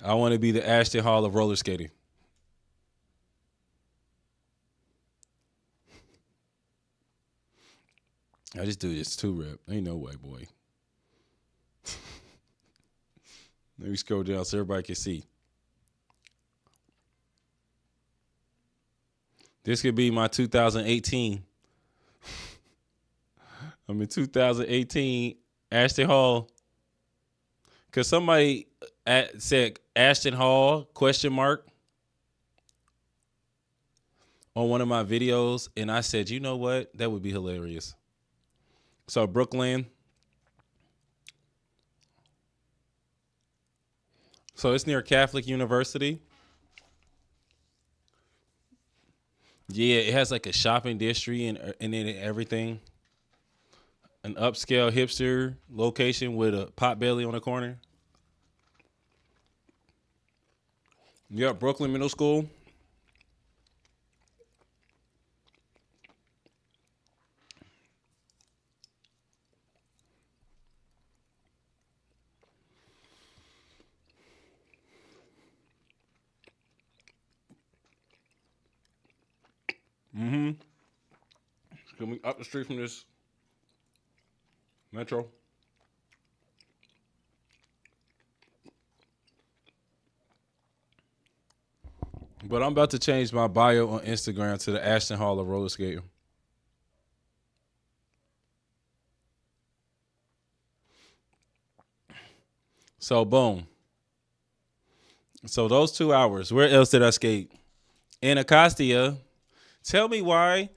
I want to be the Ashton Hall of roller skating. I just do this 2 rep. Ain't no way, boy. Let me scroll down so everybody can see. This could be my 2018. I'm in 2018 Ashton Hall. Because somebody said Ashton Hall, question mark, on one of my videos. And I said, you know what? That would be hilarious. So Brooklyn. So it's near Catholic University. Yeah, it has like a shopping district and then everything. An upscale hipster location with a Potbelly on the corner. Yep, Brooklyn Middle School. Mm-hmm. Coming up the street from this metro. But I'm about to change my bio on Instagram to the Ashton Hall of roller skating. So boom. So those 2 hours, where else did I skate? In Acostia. Tell me why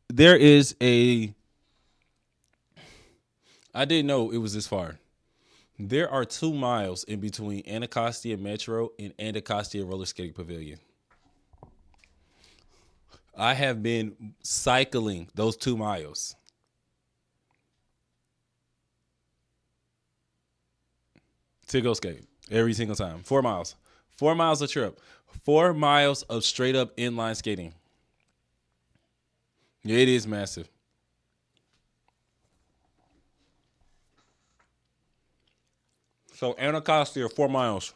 there is a. I didn't know it was this far. There are 2 miles in between Anacostia Metro and Anacostia Roller Skating Pavilion. I have been cycling those 2 miles. To go skate every single time. 4 miles. 4 miles a trip. 4 miles of straight up inline skating. It is massive. So Anacostia, 4 miles.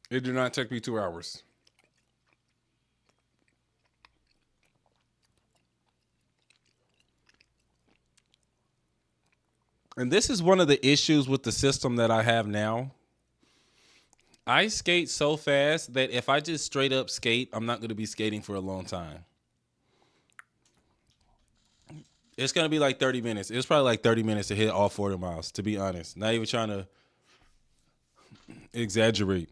It did not take me 2 hours. And this is one of the issues with the system that I have now. I skate so fast that if I just straight up skate, I'm not going to be skating for a long time. It's going to be like 30 minutes. It's probably like 30 minutes to hit all 40 miles, to be honest. Not even trying to exaggerate.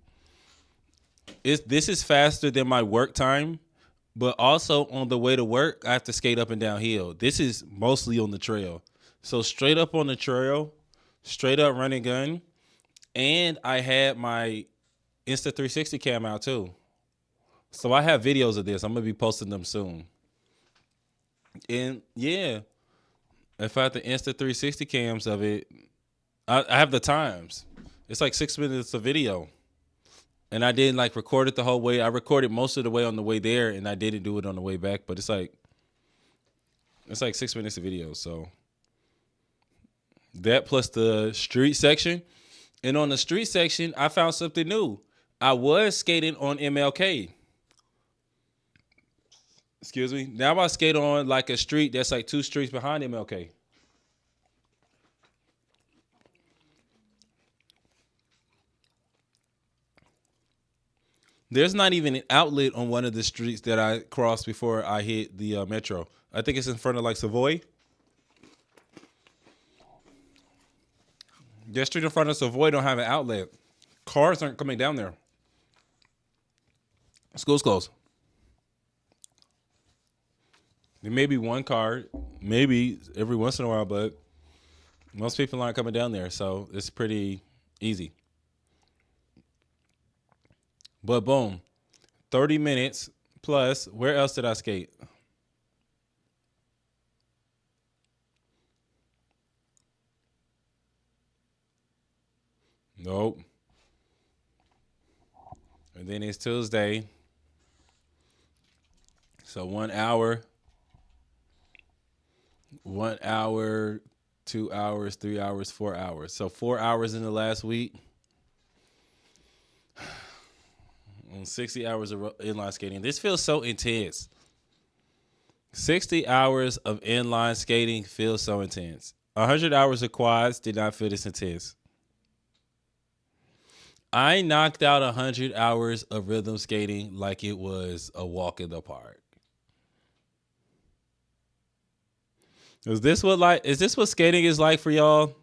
This is faster than my work time, but also on the way to work, I have to skate up and down hill. This is mostly on the trail. So straight up on the trail, straight up running gun, and I had my Insta360 cam out too. So I have videos of this. I'm going to be posting them soon. And yeah, if I have the Insta360 cams of it, I have the times. It's like 6 minutes of video. And I didn't like record it the whole way. I recorded most of the way on the way there, and I didn't do it on the way back. But it's like 6 minutes of video. So that plus the street section. And on the street section, I found something new. I was skating on MLK. Excuse me. Now I skate on like a street that's like 2 streets behind MLK. There's not even an outlet on one of the streets that I crossed before I hit the metro. I think it's in front of like Savoy. That street in front of Savoy don't have an outlet. Cars aren't coming down there. School's closed. There may be one card, maybe every once in a while, but most people aren't coming down there, so it's pretty easy. But boom, 30 minutes plus. Where else did I skate? Nope. And then it's Tuesday. So 1 hour, 1 hour, 2 hours, 3 hours, 4 hours. So 4 hours in the last week. On 60 hours of inline skating. This feels so intense. 60 hours of inline skating feels so intense. 100 hours of quads did not feel this intense. I knocked out 100 hours of rhythm skating like it was a walk in the park. Is this what skating is like for y'all?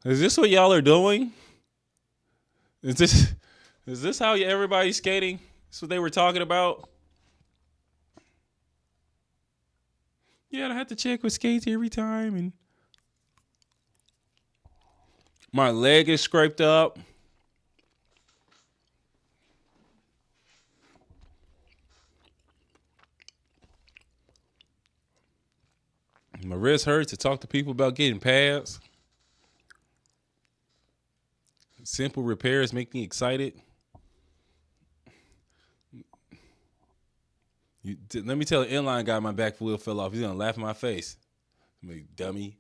Is this what y'all are doing? Is this how everybody's skating? That's what they were talking about? Yeah, I have to check with skates every time, and my leg is scraped up. My wrist hurts to talk to people about getting pads. Simple repairs make me excited. Let me tell an inline guy my back wheel fell off. He's going to laugh in my face. Dummy.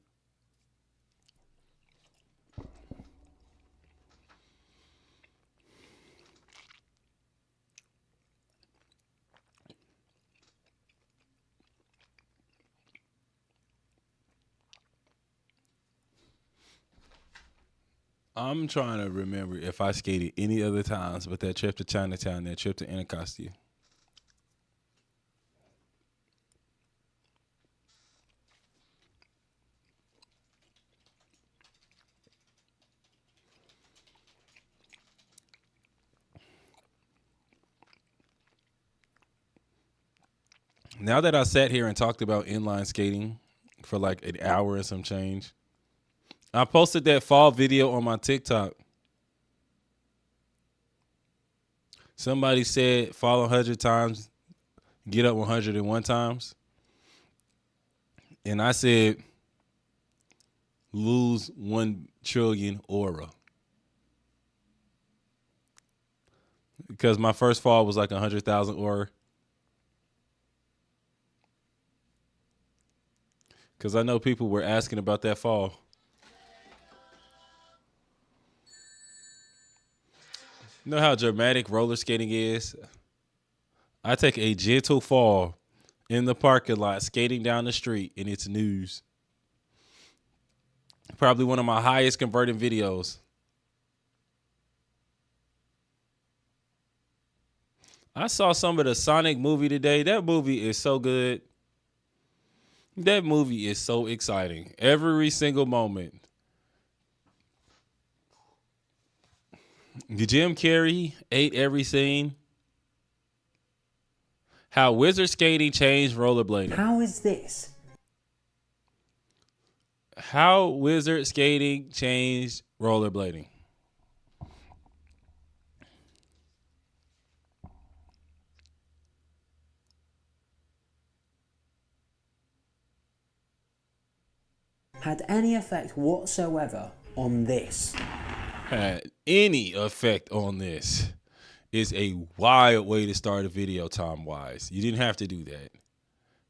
I'm trying to remember if I skated any other times but that trip to Chinatown, that trip to Anacostia. Now that I sat here and talked about inline skating for like an hour and some change, I posted that fall video on my TikTok. Somebody said fall 100 times, get up 101 times. And I said lose 1 trillion aura. Because my first fall was like 100,000 aura. Because I know people were asking about that fall. You know how dramatic roller skating is? I take a gentle fall in the parking lot, skating down the street, and it's news. Probably one of my highest converting videos. I saw some of the Sonic movie today. That movie is so good. That movie is so exciting. Every single moment. Jim Carrey ate every scene. How wizard skating changed rollerblading. How is this? How wizard skating changed rollerblading. Had any effect whatsoever on this? Had any effect on this is a wild way to start a video time-wise. You didn't have to do that.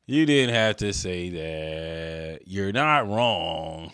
You didn't have to say that. You're not wrong.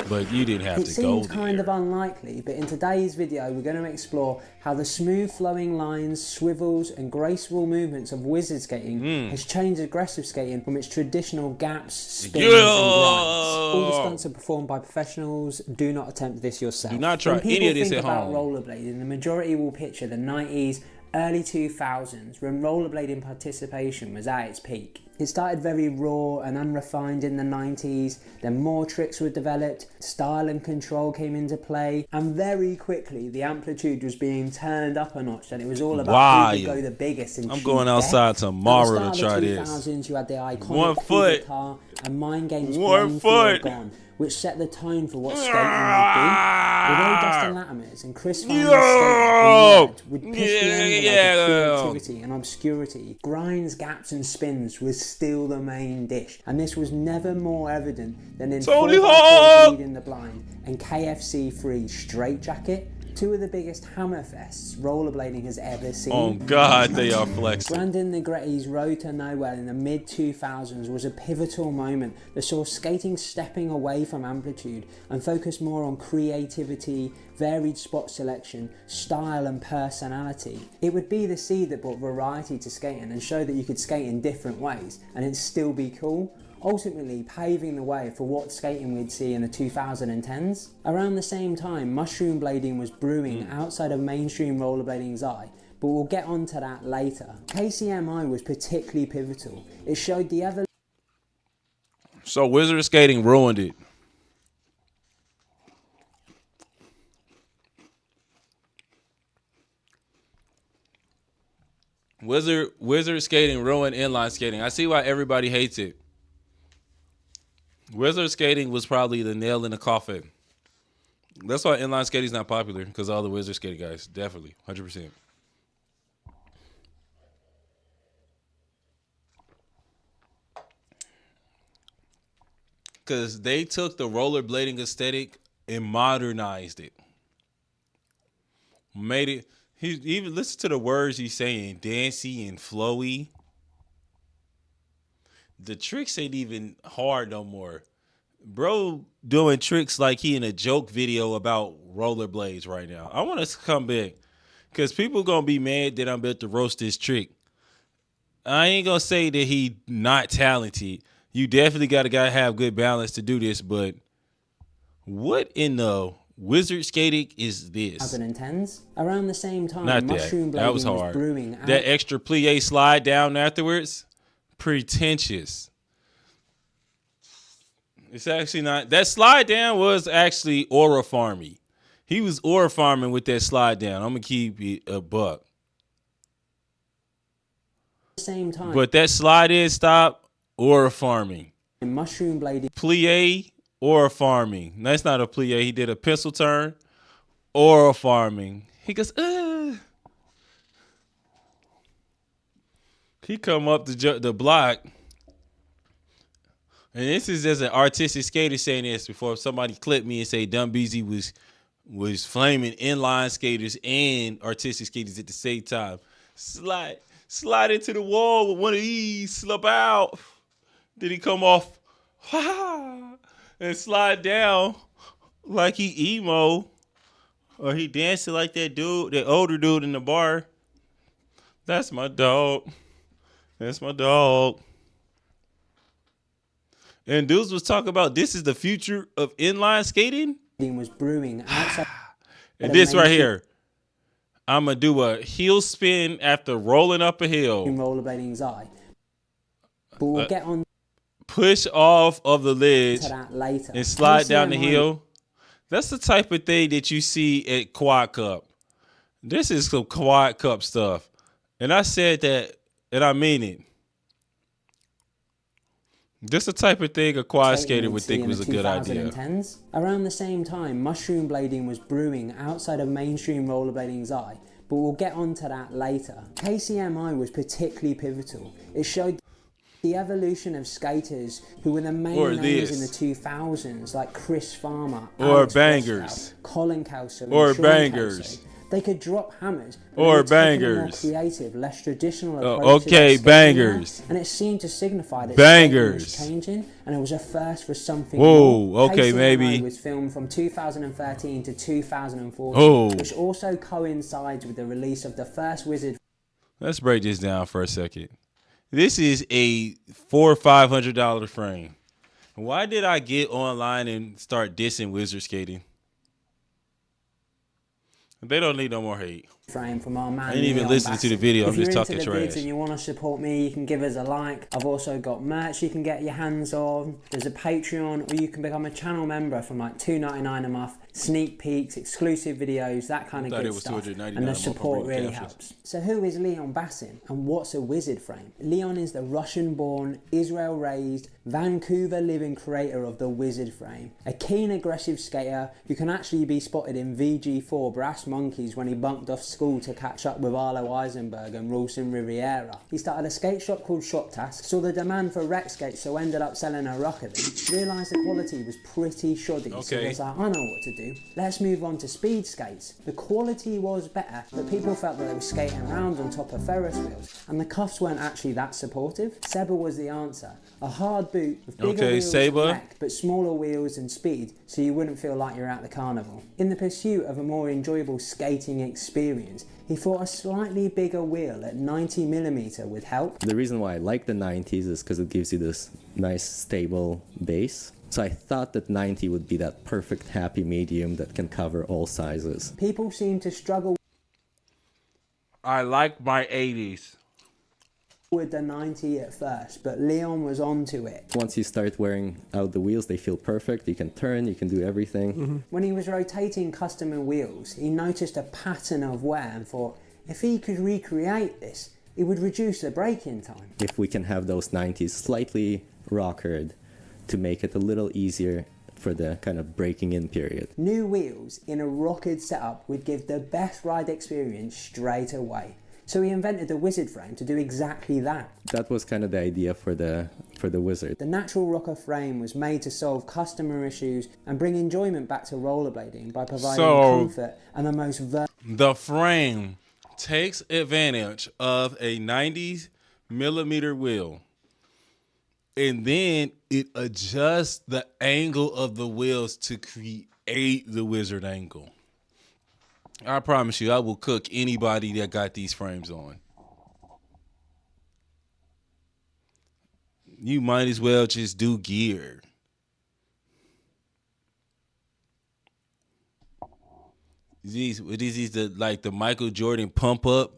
But you didn't have to go there. It seems kind of unlikely, but in today's video we're going to explore how the smooth flowing lines, swivels and graceful movements of wizard skating has changed aggressive skating from its traditional gaps, spins and grinds. All the stunts are performed by professionals. Do not attempt this yourself. Do not try any of this at home. When people think about rollerblading, the majority will picture the 90s, early 2000s when rollerblading participation was at its peak. It started very raw and unrefined in the 90s, then more tricks were developed, style and control came into play, and very quickly the amplitude was being turned up a notch, and it was all about who could go the biggest in I'm going outside tomorrow to try this. At the start of the 2000s, you had the iconic 1 foot guitar and Mind Games 1 foot Gone, which set the tone for what skating would be. Although Dustin Latimer's and Chris Farley's skating would push the envelope of creativity and obscurity, grinds, gaps and spins was still the main dish, and this was never more evident than in 4x4 Leading the Blind and KFC Free Straight Jacket, two of the biggest hammerfests rollerblading has ever seen. Oh God, they are flexing. Brandon Negretti's Road to Nowhere in the mid-2000s was a pivotal moment that saw skating stepping away from amplitude and focus more on creativity, varied spot selection, style and personality. It would be the seed that brought variety to skating and showed that you could skate in different ways and it'd still be cool, ultimately paving the way for what skating we'd see in the 2010s. Around the same time, mushroom blading was brewing outside of mainstream rollerblading's eye, but we'll get onto that later. KCMI was particularly pivotal. It showed the evolution. So wizard skating ruined it. Wizard skating ruined inline skating. I see why everybody hates it. Wizard skating was probably the nail in the coffin. That's why inline skating is not popular, because all the wizard skating guys, definitely, 100%. Because they took the rollerblading aesthetic and modernized it. Made it, he even listen to the words he's saying, dancey and flowy. The tricks ain't even hard no more. Bro doing tricks like he in a joke video about rollerblades right now. I want us to come back because people going to be mad that I'm about to roast this trick. I ain't going to say that he not talented. You definitely got to have good balance to do this, but what in the wizard skating is this? 2010s. Around the same time, not mushroom that. That was hard. Was brewing out. That extra plie slide down afterwards, pretentious. It's actually not. That slide down was actually aura farming. He was aura farming with that slide down. I'm going to keep it a buck. Same time. But that slide in stop, aura farming. And mushroom blading. Plie, aura farming. That's not a plie. He did a pencil turn, aura farming. He goes, He come up the block. And this is as an artistic skater saying this before somebody clipped me and say Dumb Beezy was flaming inline skaters and artistic skaters at the same time. Slide into the wall with one of these, slip out. Then he come off and slide down like he emo. Or he dancing like that dude, that older dude in the bar. That's my dog. That's my dog. And dudes was talking about this is the future of inline skating. Was brewing outside. And this right here, I'm gonna do a heel spin after rolling up a hill. In rollerblading's eye, but we'll get on. Push off of the ledge later. And slide down the hill. That's the type of thing that you see at Quad Cup. This is some Quad Cup stuff, and I said that, and I mean it. This the type of thing a quad skater would think was a good idea. Around the same time, mushroom blading was brewing outside of mainstream rollerblading's eye, but we'll get onto that later. KCMI was particularly pivotal. It showed the evolution of skaters who were the main names in the 2000s, like Chris Farmer, or Bangers, Colin Cowsill, or Bangers. They could drop hammers, or Bangers, more creative, less traditional approach. Okay, Bangers, and it seemed to signify that Bangers was changing, and it was a first for something. Whoa, more. okay, maybe. It was filmed from 2013 to 2014, which also coincides with the release of the first Wizard. Let's break this down for a second. This is a $400 or $500 frame. Why did I get online and start dissing wizard skating? They don't need no more hate. frame from our man. I ain't even Leon listening to the Basson. video. I'm If you're just talking into the vids trash. and you want to support me, you can give us a like. I've also got merch you can get your hands on. There's a Patreon, or you can become a channel member from like $2.99 a month. Sneak peeks, exclusive videos, that kind of good stuff. And the support really helps. So who is Leon Basson and what's a wizard frame? Leon is the Russian-born, Israel-raised, Vancouver-living creator of the wizard frame. A keen, aggressive skater who can actually be spotted in VG4 Brass Monkeys when he bunked off school to catch up with Arlo Eisenberg and Rawson Riviera. He started a skate shop called Shop Task, saw the demand for rec skates, so ended up selling a Rockaby. Realised the quality was pretty shoddy, so he was like, I know what to do. Let's move on to speed skates. The quality was better, but people felt that they were skating around on top of Ferris wheels, and the cuffs weren't actually that supportive. Sabre was the answer. A hard boot with bigger wheels and neck, but smaller wheels and speed, so you wouldn't feel like you're at the carnival. In the pursuit of a more enjoyable skating experience, he thought a slightly bigger wheel at 90mm would help. The reason why I like the 90s is because it gives you this nice stable base. So I thought that 90 would be that perfect happy medium that can cover all sizes. People seem to struggle I like my 80s. with the 90 at first, but Leon was onto it. Once you start wearing out the wheels, they feel perfect. You can turn, you can do everything. When he was rotating customer wheels, he noticed a pattern of wear and thought, if he could recreate this, it would reduce the braking time. If we can have those 90s slightly rockered to make it a little easier for the kind of breaking in period. New wheels in a rockered setup would give the best ride experience straight away. So he invented the wizard frame to do exactly that. That was kind of the idea for the wizard. The natural rocker frame was made to solve customer issues and bring enjoyment back to rollerblading by providing comfort and the most the frame takes advantage of a 90mm wheel, and then it adjusts the angle of the wheels to create the wizard angle. I promise you, I will cook anybody that got these frames on. You might as well just do gear. These the Michael Jordan pump up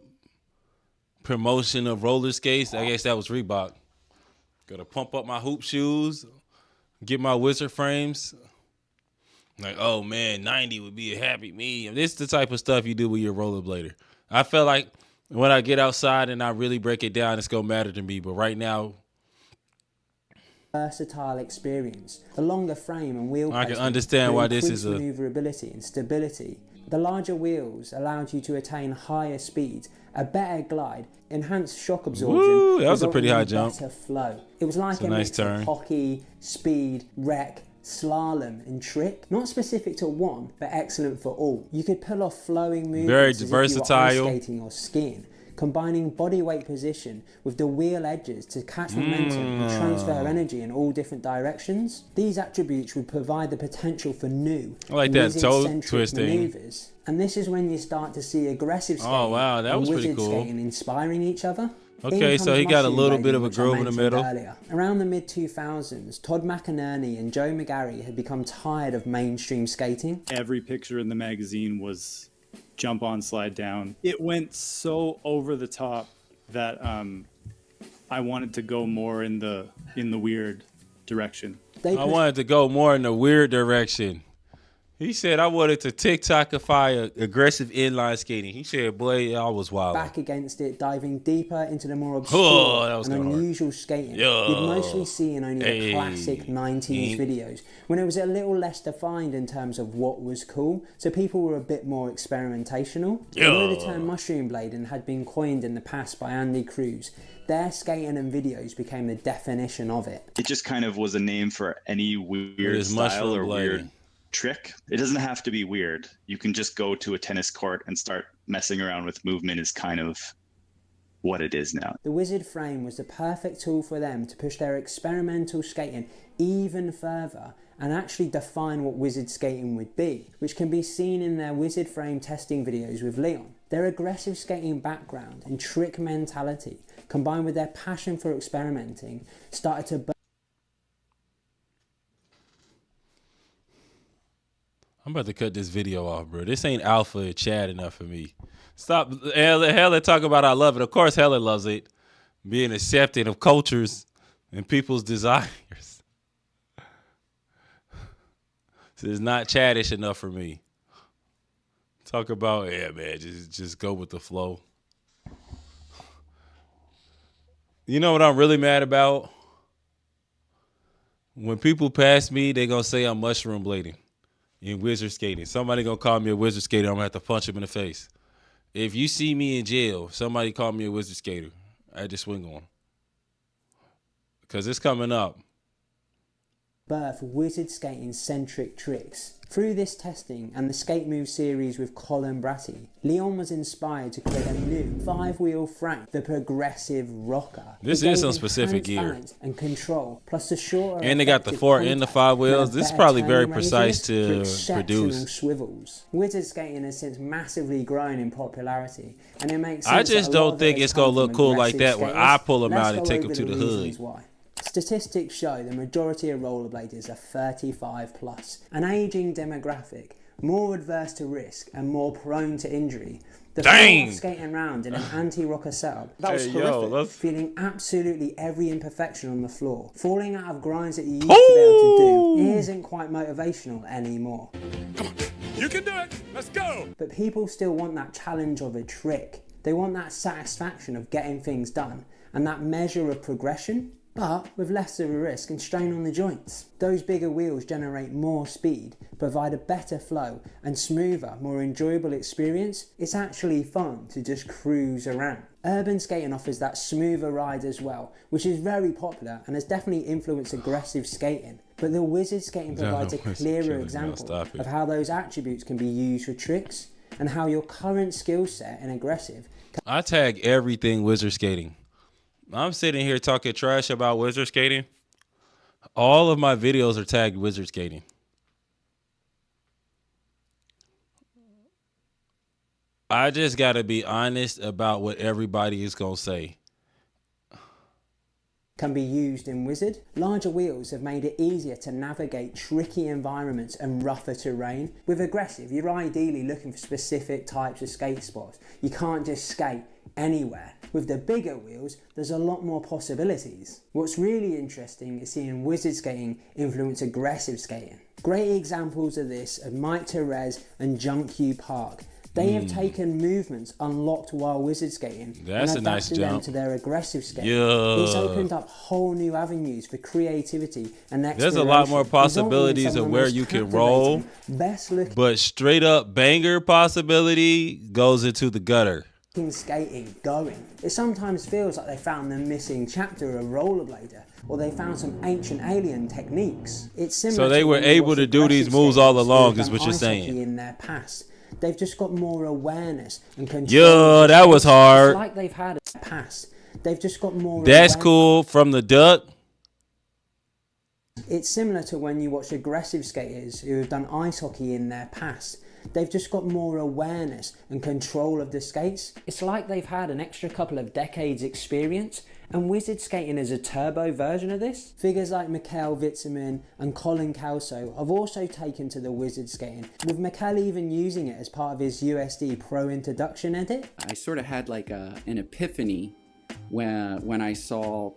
promotion of roller skates. I guess that was Reebok. Gotta pump up my hoop shoes, get my wizard frames. Like, oh man, 90 would be a happy medium. This is the type of stuff you do with your rollerblader. I feel like when I get outside and I really break it down, it's gonna matter to me. But right now, versatile experience. The longer frame and wheel I can understand why this is maneuverability and stability. The larger wheels allowed you to attain higher speeds, a better glide, enhanced shock absorption. Woo, that was a pretty high jump. Better flow. It was like a nice mix turn. of hockey, speed, rec, slalom and trick. Not specific to one, but excellent for all. You could pull off flowing movements Very as if versatile. you were ice skating or skiing, combining body weight position with the wheel edges to catch momentum and transfer energy in all different directions. These attributes would provide the potential for new, I like that toe wizard-centric twisting. maneuvers. And this is when you start to see aggressive skating wow, that and was pretty wizard cool. skating inspiring each other. Okay, In so he comes got a mushroom little bit of a blading, which I groove in the mentioned middle. earlier. Around the mid-2000s, Todd McInerney and Joe McGarry had become tired of mainstream skating. Every picture in the magazine was jump on, slide down. It went so over the top that I wanted to go more in the weird direction. I wanted to go more in the weird direction. He said I wanted to TikTokify aggressive inline skating. He said, boy, I was wild. Back against it, diving deeper into the more obscure and unusual skating you'd mostly see in only the classic 90s videos, when it was a little less defined in terms of what was cool, so people were a bit more experimentational. Although the term mushroom blading had been coined in the past by Andy Cruz, their skating and videos became the definition of it. It just kind of was a name for any weird style or weird trick. It doesn't have to be weird. You can just go to a tennis court and start messing around with movement is kind of what it is now. The wizard frame was the perfect tool for them to push their experimental skating even further and actually define what wizard skating would be, which can be seen in their wizard frame testing videos with Leon. Their aggressive skating background and trick mentality, combined with their passion for experimenting, started to I'm about to cut this video off, bro. This ain't alpha and Chad enough for me. Stop. Hella talk about I love it. Of course, Hella loves it. Being accepting of cultures and people's desires. So it's not Chadish enough for me. Talk about, yeah, man, just go with the flow. You know what I'm really mad about? When people pass me, they gonna say I'm mushroom blading in wizard skating. Somebody gonna call me a wizard skater. I'm gonna have to punch him in the face. If you see me in jail, somebody call me a wizard skater. I just swing on. Because it's coming up. Birth wizard skating centric tricks. Through this testing and the Skate Move series with Colin Bratty, Leon was inspired to create a new 5-wheel frame, the Progressive Rocker. This is some specific gear. And control, plus the shorter. And they got the 4 and the 5 wheels. This is probably very precise to produce. Swivels. Wizard skating has since massively grown in popularity, and it makes sense. I just don't think it's gonna look cool like that when I pull them out and take them to the hood. Why. Statistics show the majority of rollerbladers are 35 plus, an ageing demographic, more adverse to risk and more prone to injury. The thought of skating around in an anti-rocker setup, that was horrific, feeling absolutely every imperfection on the floor, falling out of grinds that you used to be able to do, isn't quite motivational anymore. Come on, you can do it, let's go! But people still want that challenge of a trick. They want that satisfaction of getting things done, and that measure of progression, but with less of a risk and strain on the joints. Those bigger wheels generate more speed, provide a better flow and smoother, more enjoyable experience. It's actually fun to just cruise around. Urban skating offers that smoother ride as well, which is very popular and has definitely influenced aggressive skating. But the wizard skating provides a clearer example of how those attributes can be used for tricks and how your current skill set in aggressive. I tag everything wizard skating. I'm sitting here talking trash about wizard skating. All of my videos are tagged wizard skating. I just got to be honest about what everybody is going to say. Can be used in Wizard. Larger wheels have made it easier to navigate tricky environments and rougher terrain. With aggressive, you're ideally looking for specific types of skate spots. You can't just skate anywhere. With the bigger wheels, there's a lot more possibilities. What's really interesting is seeing wizard skating influence aggressive skating. Great examples of this are Mike Therese and Junk U Park. They have taken movements unlocked while wizard skating That's and a nice adapted them jump. to their aggressive skating. Yeah. It's opened up whole new avenues for creativity and exploration. There's a lot more possibilities of where you can roll, but straight up banger possibility goes into the gutter. Skating going. It sometimes feels like they found the missing chapter of rollerblader, or they found some ancient alien techniques. It's similar. So they were able to do these moves all along, is what you're saying. In their past, they've just got more awareness and control. Yo, that was hard. It's like they've had a past. They've just got more. That's cool from the duck. It's similar to when you watch aggressive skaters who have done ice hockey in their past. They've just got more awareness and control of the skates. It's like they've had an extra couple of decades experience, and wizard skating is a turbo version of this. Figures like Mikhail Witzeman and Colin Calso have also taken to the wizard skating, with Mikhail even using it as part of his USD Pro Introduction edit. I sort of had like an epiphany when I saw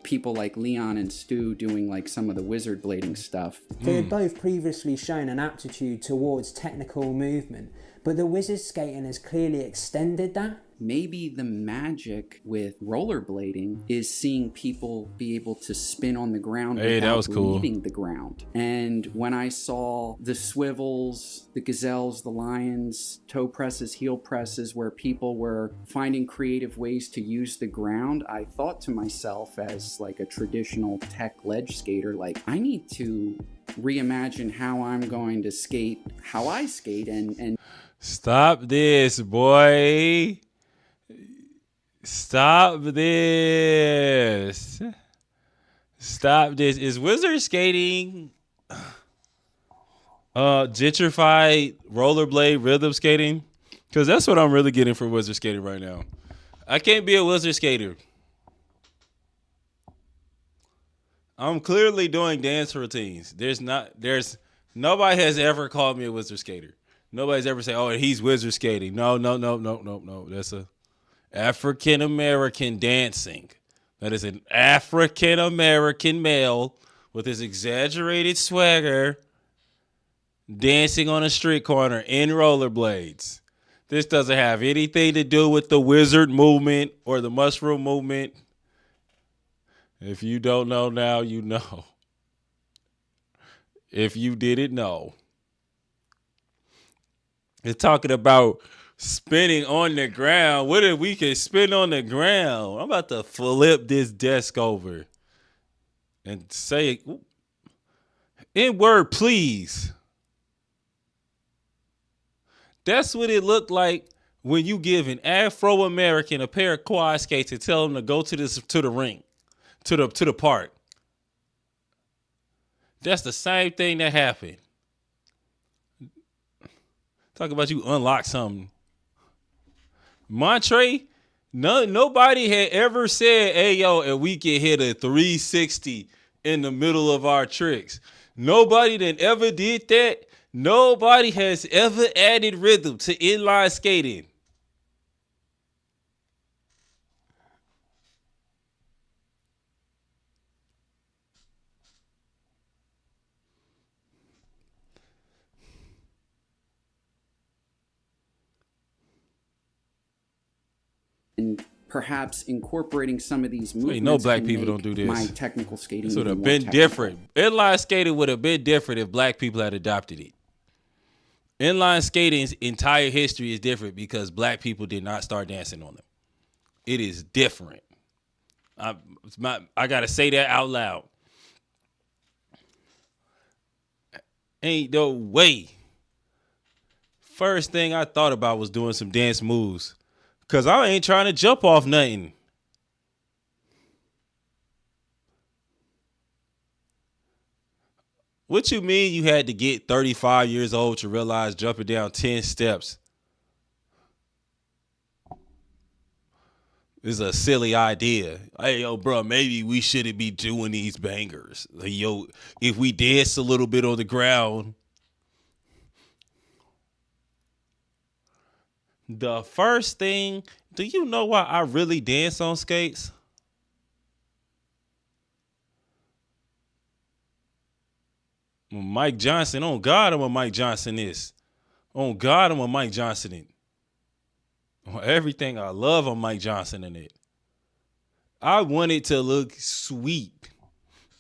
people like Leon and Stu doing like some of the wizard blading stuff. They had both previously shown an aptitude towards technical movement, but the wizard skating has clearly extended that. Maybe the magic with rollerblading is seeing people be able to spin on the ground without leaving the ground. And when I saw the swivels, the gazelles, the lions, toe presses, heel presses, where people were finding creative ways to use the ground, I thought to myself as like a traditional tech ledge skater, like I need to reimagine how I'm going to skate, how I skate and Stop this, boy. Stop this. Stop this. Is wizard skating gentrified rollerblade rhythm skating? Because that's what I'm really getting for wizard skating right now. I can't be a wizard skater. I'm clearly doing dance routines. There's Nobody has ever called me a wizard skater. Nobody's ever said, "Oh, he's wizard skating." No. That's a African American dancing. That is an African American male with his exaggerated swagger dancing on a street corner in rollerblades. This doesn't have anything to do with the wizard movement or the mushroom movement. If you don't know now, you know. If you didn't know. It's talking about spinning on the ground. What if we can spin on the ground? I'm about to flip this desk over and say, in word, please. That's what it looked like when you give an Afro-American a pair of quad skates and tell them to go to the ring, to the park. That's the same thing that happened. Talk about you unlock something. Montre, nobody had ever said, "Hey, yo, and we can hit a 360 in the middle of our tricks." Nobody that ever did that. Nobody has ever added rhythm to inline skating. And perhaps incorporating some of these movements. Wait, no black people don't do this. My technical skating This would have even been more different. Inline skating would have been different if black people had adopted it. Inline skating's entire history is different because black people did not start dancing on them. It is different. I gotta say that out loud. Ain't no way. First thing I thought about was doing some dance moves. Cause I ain't trying to jump off nothing. What you mean you had to get 35 years old to realize jumping down 10 steps is a silly idea? Hey, yo, bro, maybe we shouldn't be doing these bangers. Like, yo, if we dance a little bit on the ground. The first thing, do you know why I really dance on skates? Mike Johnson, on God, I'm a Mike Johnson is. On God, I'm a Mike Johnson in. On everything I love, I'm Mike Johnson in it. I want it to look sweet.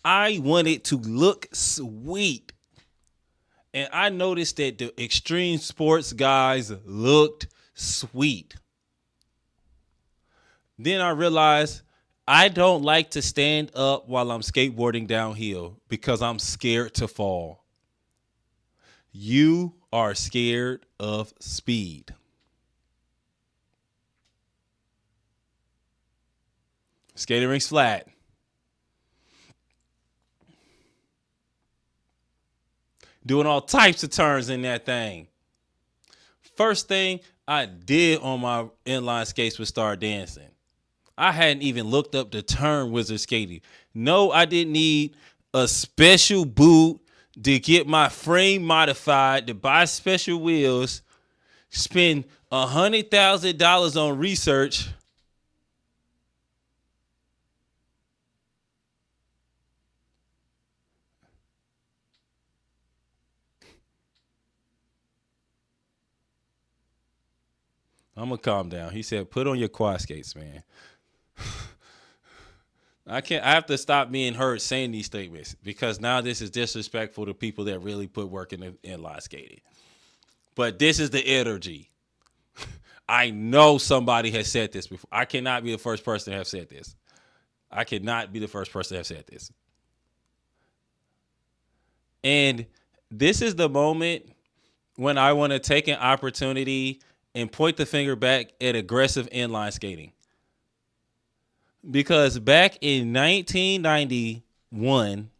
I want it to look sweet. And I noticed that the extreme sports guys looked sweet. Then I realized I don't like to stand up while I'm skateboarding downhill because I'm scared to fall. You are scared of speed. Skating rink's flat. Doing all types of turns in that thing. First thing I did on my inline skates was start dancing. I hadn't even looked up the term wizard skating. No, I didn't need a special boot to get my frame modified, to buy special wheels, spend $100,000 on research. I'm gonna calm down. He said, "Put on your quad skates, man." I have to stop being heard saying these statements because now this is disrespectful to people that really put work in inline skating. But this is the energy. I know somebody has said this before. I cannot be the first person to have said this. I cannot be the first person to have said this. And this is the moment when I want to take an opportunity and point the finger back at aggressive inline skating. Because back in 1991,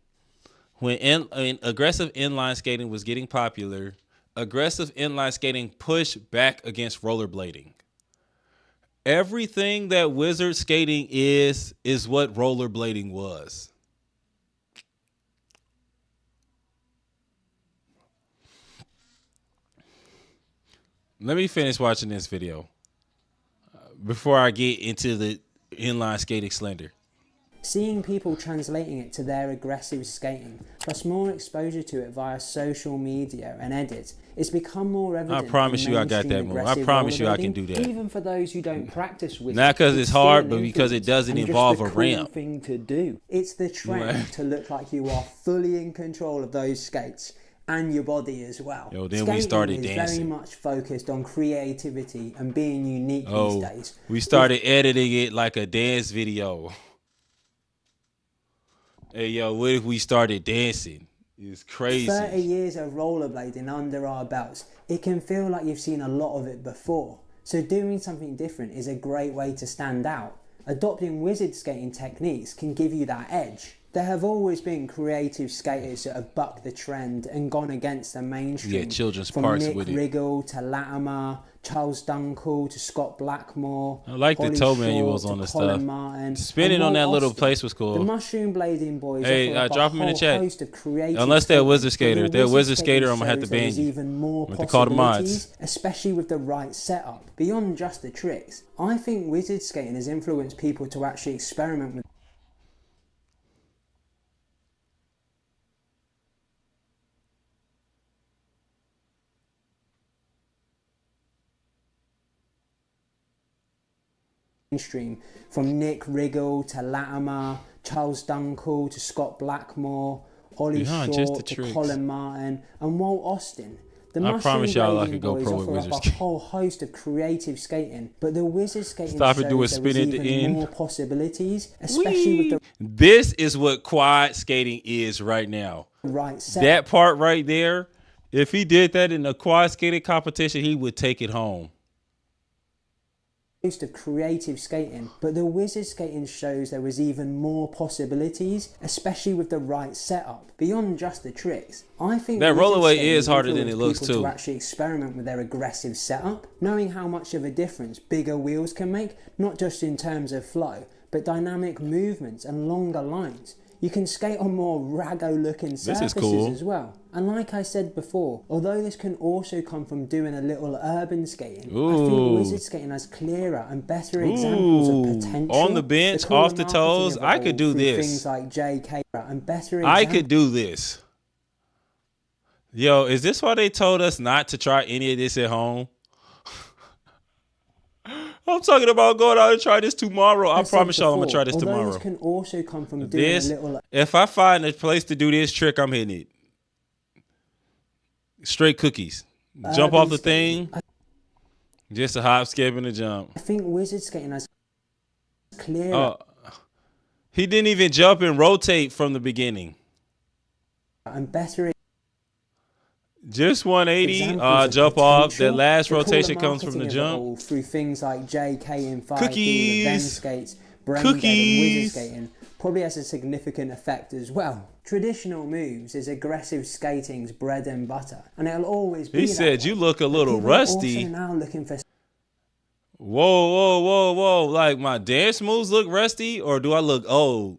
when aggressive inline skating was getting popular, aggressive inline skating pushed back against rollerblading. Everything that wizard skating is what rollerblading was. let me finish watching this video before I get into the inline skating slender. Seeing people translating it to their aggressive skating, plus more exposure to it via social media and edits, it's become more evident. I promise you I got that move. I promise you I can do that. Even for those who don't practice with not because it's hard, but because it doesn't involve a ramp. Thing to do. It's the trend to look like you are fully in control of those skates and your body as well. Yo, then skating we started is dancing. very much focused on creativity and being unique these days. We started editing it like a dance video. Hey, yo, what if we started dancing? It's crazy. 30 years of rollerblading under our belts, it can feel like you've seen a lot of it before. So doing something different is a great way to stand out. Adopting wizard skating techniques can give you that edge. There have always been creative skaters that have bucked the trend and gone against the mainstream. Yeah, children's from parks Nick with it. Riggle to Latimer, Charles Dunkel to Scott Blackmore. I like the toe manuals on the stuff. Martin, spinning on that little place was cool. The mushroom blading boys. Hey, drop them in the chat. Unless Unless they're a wizard skater. If they're a wizard skater, I'm gonna have to ban you. Even more What they call the mods. Especially with the right setup. Beyond just the tricks, I think wizard skating has influenced people to actually experiment with mainstream, from Nick Riggle to Latimer, Charles Dunkel to Scott Blackmore, Ollie Short to tricks. Colin Martin, and Walt Austin. The I promise y'all I could go boys pro with offer wizard up a skating. whole host of creative skating, but the wizard skating Stop it, shows do a there spin was at the even end. more possibilities, especially with the This is what quad skating is right now. right setup. That part right there, if he did that in a quad skating competition, he would take it home. Of creative skating, but the wizard skating shows there was even more possibilities, especially with the right setup, beyond just the tricks. I think That wizard rollaway skating is harder than it influenced looks, people too. to actually experiment with their aggressive setup, knowing how much of a difference bigger wheels can make, not just in terms of flow, but dynamic movements and longer lines. You can skate on more raggo-looking surfaces cool. as well. And like I said before, although this can also come from doing a little urban skating, I think wizard skating has clearer and better examples of potential. On the bench, cooler off the marketing toes, of I it could all do through this. Things like JK and better I examples. could do this. Yo, is this why they told us not to try any of this at home? I'm talking about going out and try this tomorrow. I promise y'all I'm gonna try this Although tomorrow. This can also come from doing a little. If I find a place to do this trick, I'm hitting it. Straight cookies. Jump off the thing. Just a hop, skip, and a jump. I think wizard skating has clearer He didn't even jump and rotate from the beginning. and better. Just 180, examples of jump off. potential. That last The cooler rotation comes from the marketing of it jump. all through things like JK and 5D, Cookies. revenge skates, brain dead, and wizard Cookies. skating probably has a significant effect as well. Traditional moves is aggressive skating's bread and butter, and it'll always be. He that said way. you look a But little people are rusty. Also now looking for Whoa. Like my dance moves look rusty, or do I look old?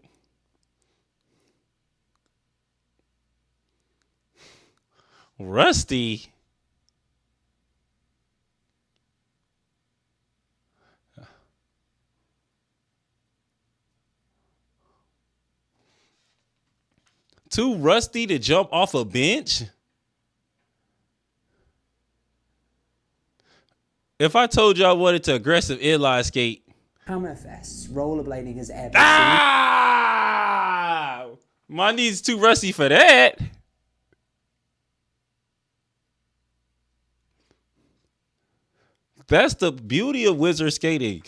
Rusty? Too rusty to jump off a bench? If I told you I wanted to aggressive inline skate. Hammerfests rollerblading has ever Ah! My knees too rusty for that. That's the beauty of wizard skating.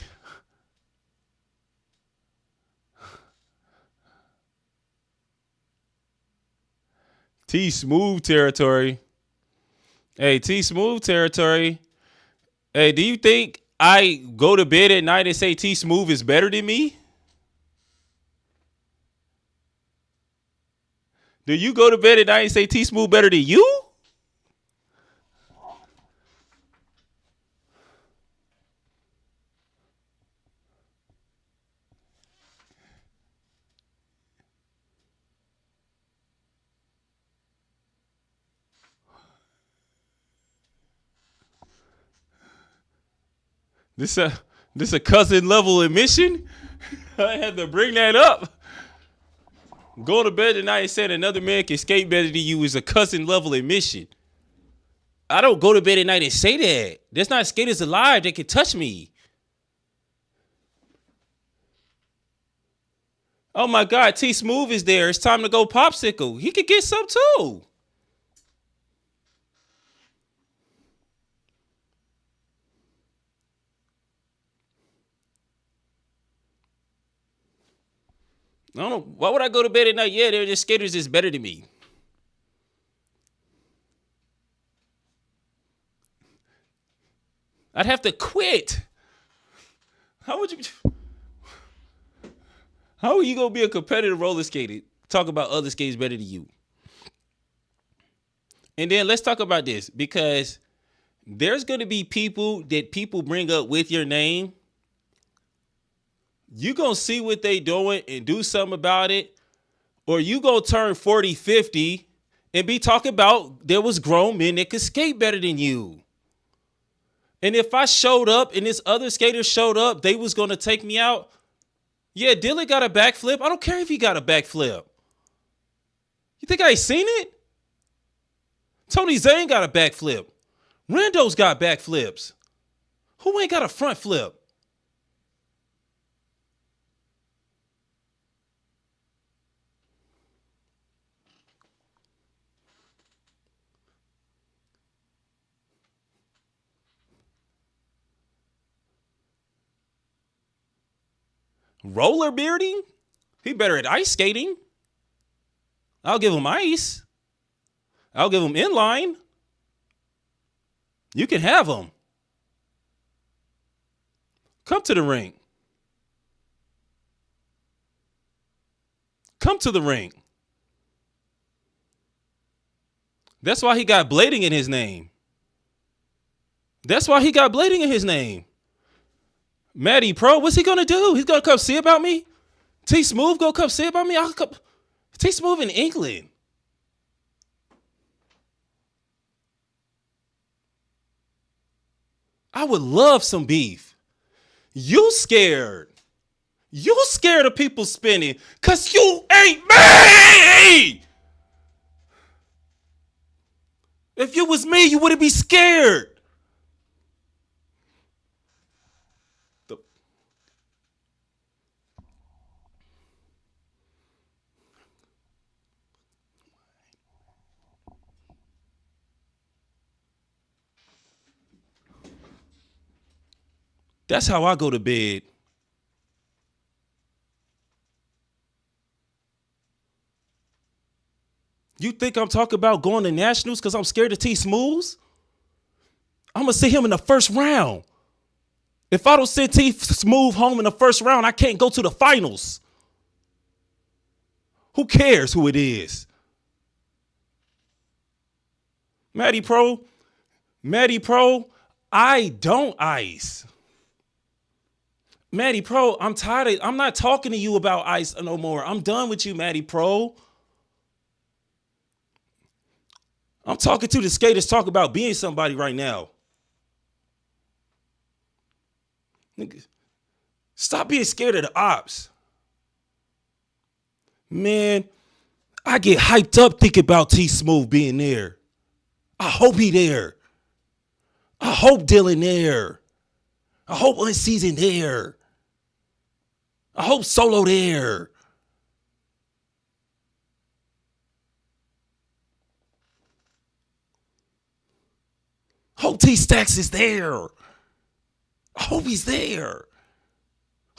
T Smooth territory. Hey, T Smooth territory. Hey, do you think I go to bed at night and say T Smooth is better than me? Do you go to bed at night and say T Smooth better than you? This a cousin level admission. I had to bring that up. Go to bed tonight and saying another man can skate better than you is a cousin level admission. I don't go to bed at night and say that. There's not skaters alive that can touch me. Oh my God, T Smooth is there. It's time to go popsicle. He could get some too. I don't know. Why would I go to bed at night? Yeah, they're just skaters is better than me. I'd have to quit. How would you? How are you gonna be a competitive roller skater? Talk about other skaters better than you. And then let's talk about this, because there's gonna be people that people bring up with your name. You gonna see what they doing and do something about it, or you gonna turn 40, 50 and be talking about there was grown men that could skate better than you. And if I showed up and this other skater showed up, they was gonna take me out. Yeah, Dylan got a backflip. I don't care if he got a backflip. You think I ain't seen it? Tony Zane got a backflip. Rando's got backflips. Who ain't got a front flip? Roller bearding? He better at ice skating. I'll give him ice. I'll give him inline. You can have him. Come to the ring. Come to the ring. That's why he got blading in his name. That's why he got blading in his name. Matty Pro, what's he gonna do? He's gonna come see about me? T Smooth gonna come see about me? I'll come. T Smooth in England. I would love some beef. You scared. You scared of people spinning because you ain't me. If you was me, you wouldn't be scared. That's how I go to bed. You think I'm talking about going to nationals because I'm scared of T Smooths? I'm going to see him in the first round. If I don't send T Smooth home in the first round, I can't go to the finals. Who cares who it is? Matty Pro, I don't ice. Matty Pro, I'm tired. I'm not talking to you about ice no more. I'm done with you, Matty Pro. I'm talking to the skaters talk about being somebody right now. Stop being scared of the ops. Man, I get hyped up thinking about T Smooth being there. I hope he there. I hope Dylan there. I hope Unseasoned there. I hope Solo there. Hope T Stacks is there. I hope he's there.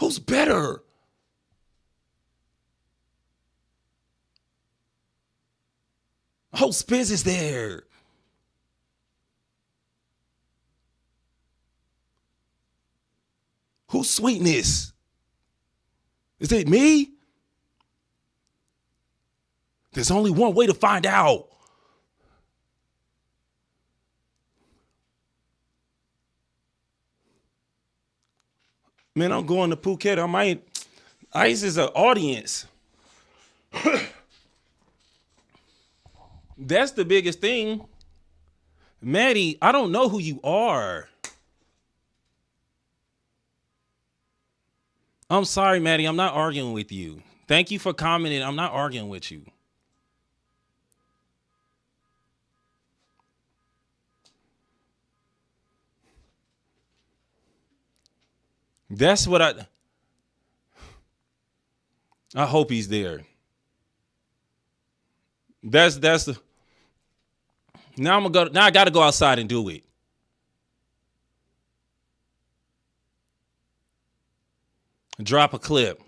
Who's better? I hope Spence is there. Who's Sweetness? Is it me? There's only one way to find out. Man, I'm going to Phuket. I might. Ice is an audience. That's the biggest thing. Maddie, I don't know who you are. I'm sorry, Maddie. I'm not arguing with you. Thank you for commenting. I'm not arguing with you. That's what I hope he's there. That's the now I'm gonna go. Now I got to go outside and do it. Drop a clip.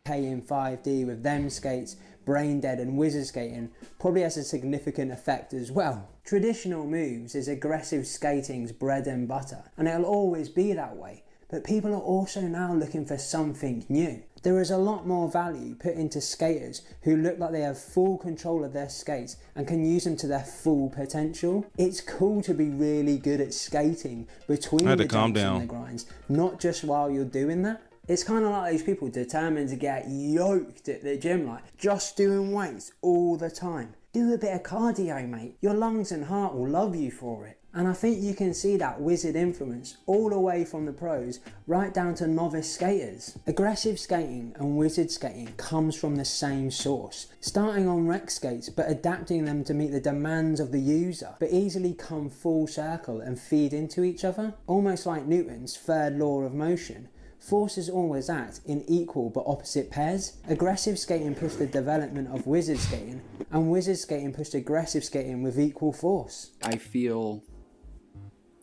In 5D with them skates, brain dead and wizard skating probably has a significant effect as well. Traditional moves is aggressive skating's bread and butter, and it'll always be that way, but people are also now looking for something new. There is a lot more value put into skaters who look like they have full control of their skates and can use them to their full potential. It's cool to be really good at skating between the jumps and the grinds, not just while you're doing that. It's kind of like these people determined to get yoked at the gym, like just doing weights all the time. Do a bit of cardio, mate. Your lungs and heart will love you for it. And I think you can see that wizard influence all the way from the pros right down to novice skaters. Aggressive skating and wizard skating comes from the same source, starting on rec skates but adapting them to meet the demands of the user, but easily come full circle and feed into each other, almost like Newton's third law of motion. Forces always act in equal but opposite pairs. Aggressive skating pushed the development of wizard skating, and wizard skating pushed aggressive skating with equal force. I feel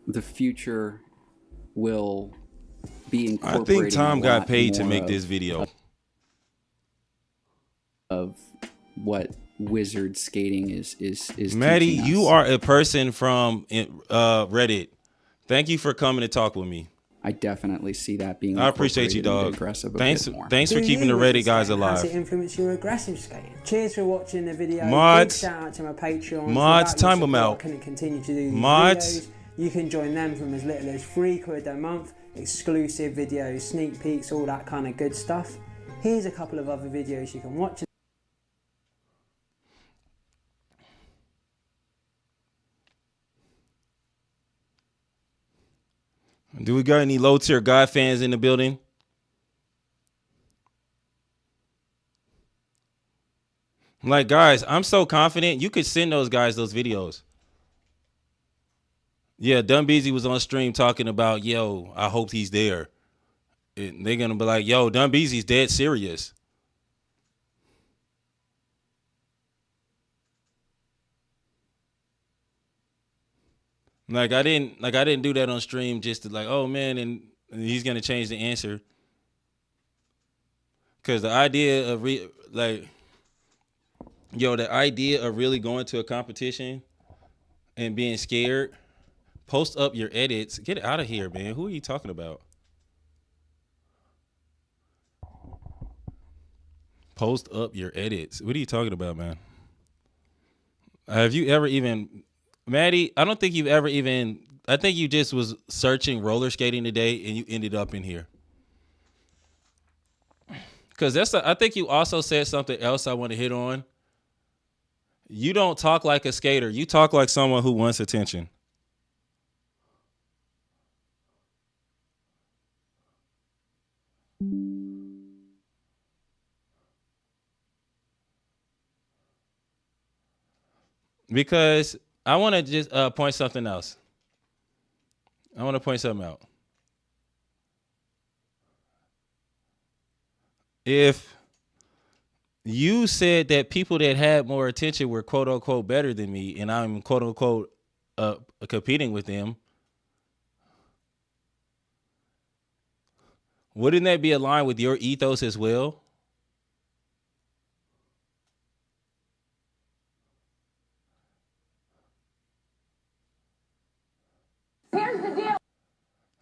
the future will be incorporating. I think Tom got paid to make this video. Of what wizard skating is Maddie, you are a person from Reddit. Thank you for coming to talk with me. I definitely see that being. I appreciate you, dog. Thanks for keeping the Reddit guys alive. Has it influenced your aggressive skating? Cheers for watching the video. Mods, big shout out to my Patreon. mods, time them out. Can continue to do these mods. Videos. You can join them from as little as £3 a month. Exclusive videos, sneak peeks, all that kind of good stuff. Here's a couple of other videos you can watch. Do we got any low tier God fans in the building? Like, guys, I'm so confident you could send those guys those videos. Yeah, Dumbeezy was on stream talking about, yo, I hope he's there. And they're going to be like, yo, Dumbeezy's dead serious. Like I didn't do that on stream just to like, oh man, and he's gonna change the answer. Cause the idea of the idea of really going to a competition and being scared, post up your edits, get out of here, man. Who are you talking about? Post up your edits. What are you talking about, man? Have you ever even Maddie, I don't think you've ever even, I think you just was searching roller skating today and you ended up in here. Because I think you also said something else I want to hit on. You don't talk like a skater. You talk like someone who wants attention. Because I want to just point something else. I want to point something out. If you said that people that had more attention were quote unquote better than me, and I'm quote unquote competing with them, wouldn't that be aligned with your ethos as well? Here's the deal.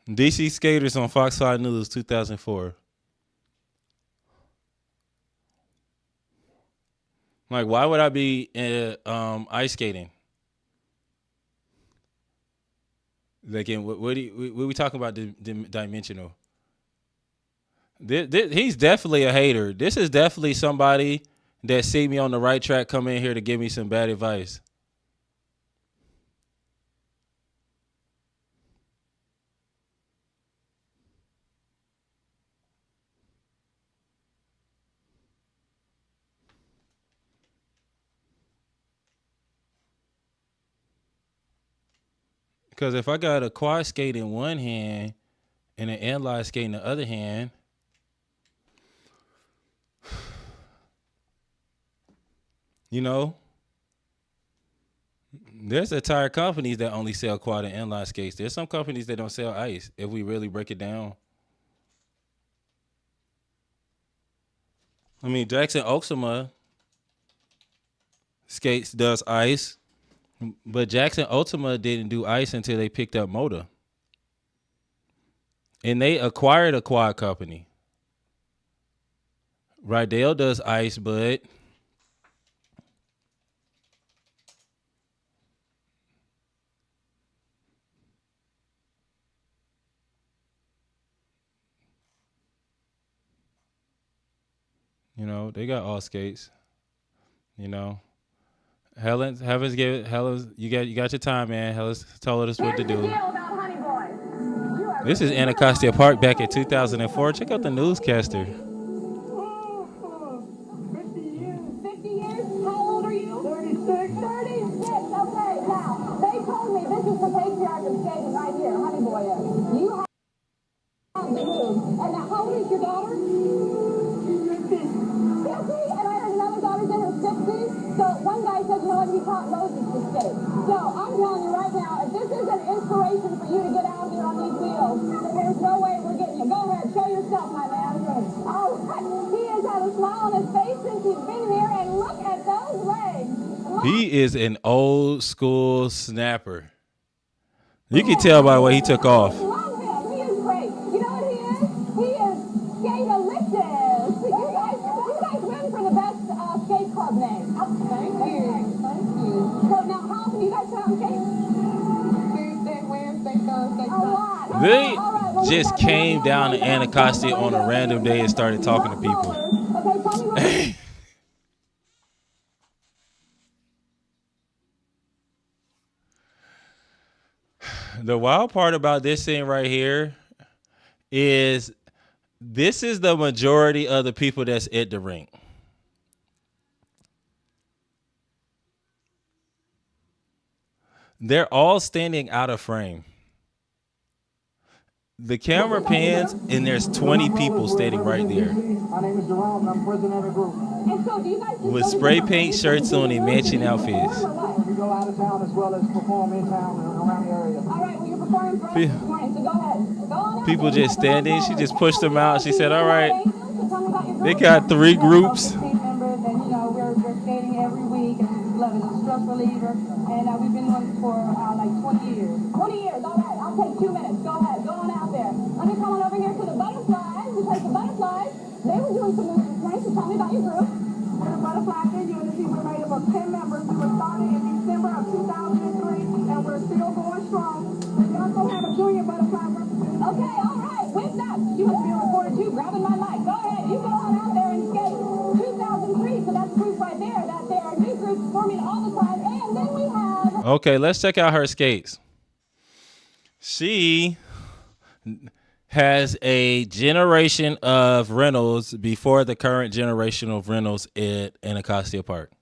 DC Skaters on Fox 5 News 2004. Like, why would I be ice skating? Like, what are we talking about? Dimensional. He's definitely a hater. This is definitely somebody that see me on the right track come in here to give me some bad advice. Because if I got a quad skate in one hand and an inline skate in the other hand, you know, there's entire companies that only sell quad and inline skates. There's some companies that don't sell ice, if we really break it down. I mean, Jackson Ultima Skates does ice, but Jackson Ultima didn't do ice until they picked up Moda. And they acquired a quad company. Rydell does ice, but you know, they got all skates. You know. Helen's you got your time, man. Helen's told us what to do. This is Anacostia Park back in 2004. Check out the newscaster. 50 years? How old are you? 36. 36, okay. Now, they told me this is the patriarch of skating right here, Honey Boy is. You have the move. And now, how old is your daughter? 50. 50? And I heard another daughter's in her 60s. So one guy said, you know what, he taught Moses to skate. So I'm telling you right now, if this is an inspiration for you to get out here on these wheels, then there's no way we're getting you. Go ahead, show yourself, my man. Oh, he has had a smile on his face since he's been here, and look at those legs. He is an old school snapper. You can tell by the way he took off. Love him. He is great. You know what he is? He is Skate-alicious. You guys win for the best skate club name. Thank you. Thank you. So now, how often do you guys come skate? Tuesday, Wednesday, Thursday. A lot. They just came down to Anacostia on a random day and started talking to people. Okay, tell me what. The wild part about this thing right here is this is the majority of the people that's at the rink. They're all standing out of frame. The camera pans and there's 20 people standing right there. My name is Jerome and I'm president of the group. And so do you guys With spray paint shirts on and matching outfits. We go out of town as well as perform in town and around the area. All right, well, you're performing for us this morning, so go ahead. Go on out. People just standing. She just pushed them out. She said, all right. They got 3 groups. Team members, and you know we're skating every week, and we love it. It's a stress reliever, and we've been doing it for like 20 years. 20 years, all right. I'll take 2 minutes. Go ahead. Go on out there. Let me come on over here to the butterflies, because the butterflies, they were doing some moves tonight, so tell me about your group. We're the Butterfly Community. We're made up of 10 members. We were started in December of 2003, and we're still going strong. We also have a junior butterfly representative. Okay, all right. With that, you must be a reporter too. Grabbing my mic. Go ahead. You go on out there and skate. 2003, so that's proof right there that there are new groups forming all the time. And then we have... Okay, let's check out her skates. She has a generation of rentals before the current generation of rentals at Anacostia Park.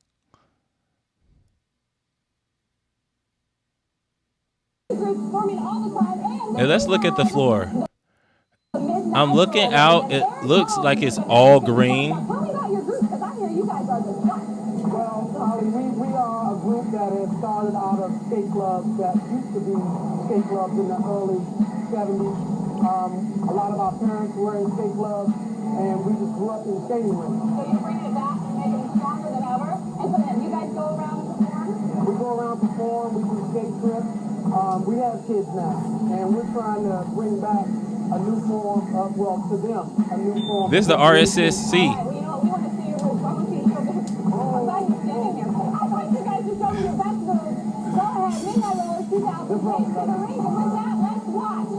And let's look at the floor. I'm looking out. It looks like it's all green. Tell me about your group, because I hear you guys are the best. Well, Holly, we are a group that has started out of skate clubs that used to be skate clubs in the early 70s. A lot of our parents were in skate clubs, and we just grew up in skating rinks. So you're bringing it back and making it stronger than ever. And so then you guys go around and perform? We go around, perform, we do skate trips. We have kids now, and we're trying to bring back a new form of, well, to them, a new form. This is the RSSC. All right, well, you know what? We want to see your moves. I want to see your moves. I'm glad you're standing here. I'd like you guys to show me your best moves. Go ahead. Midnight Rollers 2008 to the ring. And with that, let's watch.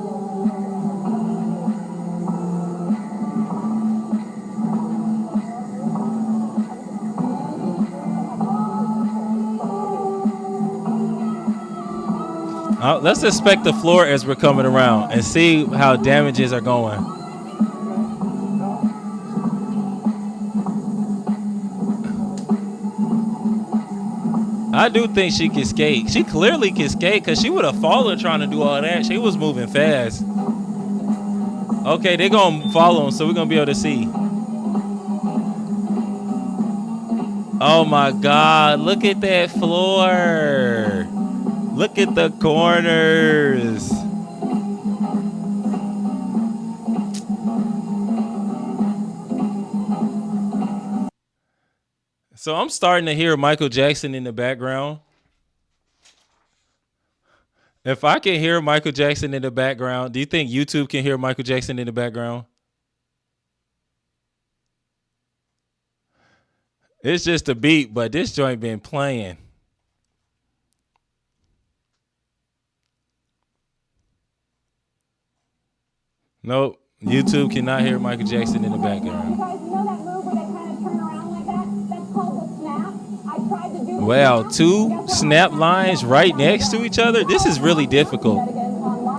Let's inspect the floor as we're coming around and see how damages are going. I do think she can skate. She clearly can skate because she would have fallen trying to do all that. She was moving fast. Okay, they're going to follow him, so we're going to be able to see. Oh, my God. Look at that floor. Look at the corners. So I'm starting to hear Michael Jackson in the background. If I can hear Michael Jackson in the background, do you think YouTube can hear Michael Jackson in the background? It's just a beat, but this joint been playing. Nope. YouTube cannot hear Michael Jackson in the background. You guys know that move where they kind of turn around like that? That's called the snap. I tried to do Wow, two snap lines right next to each other? This is really difficult.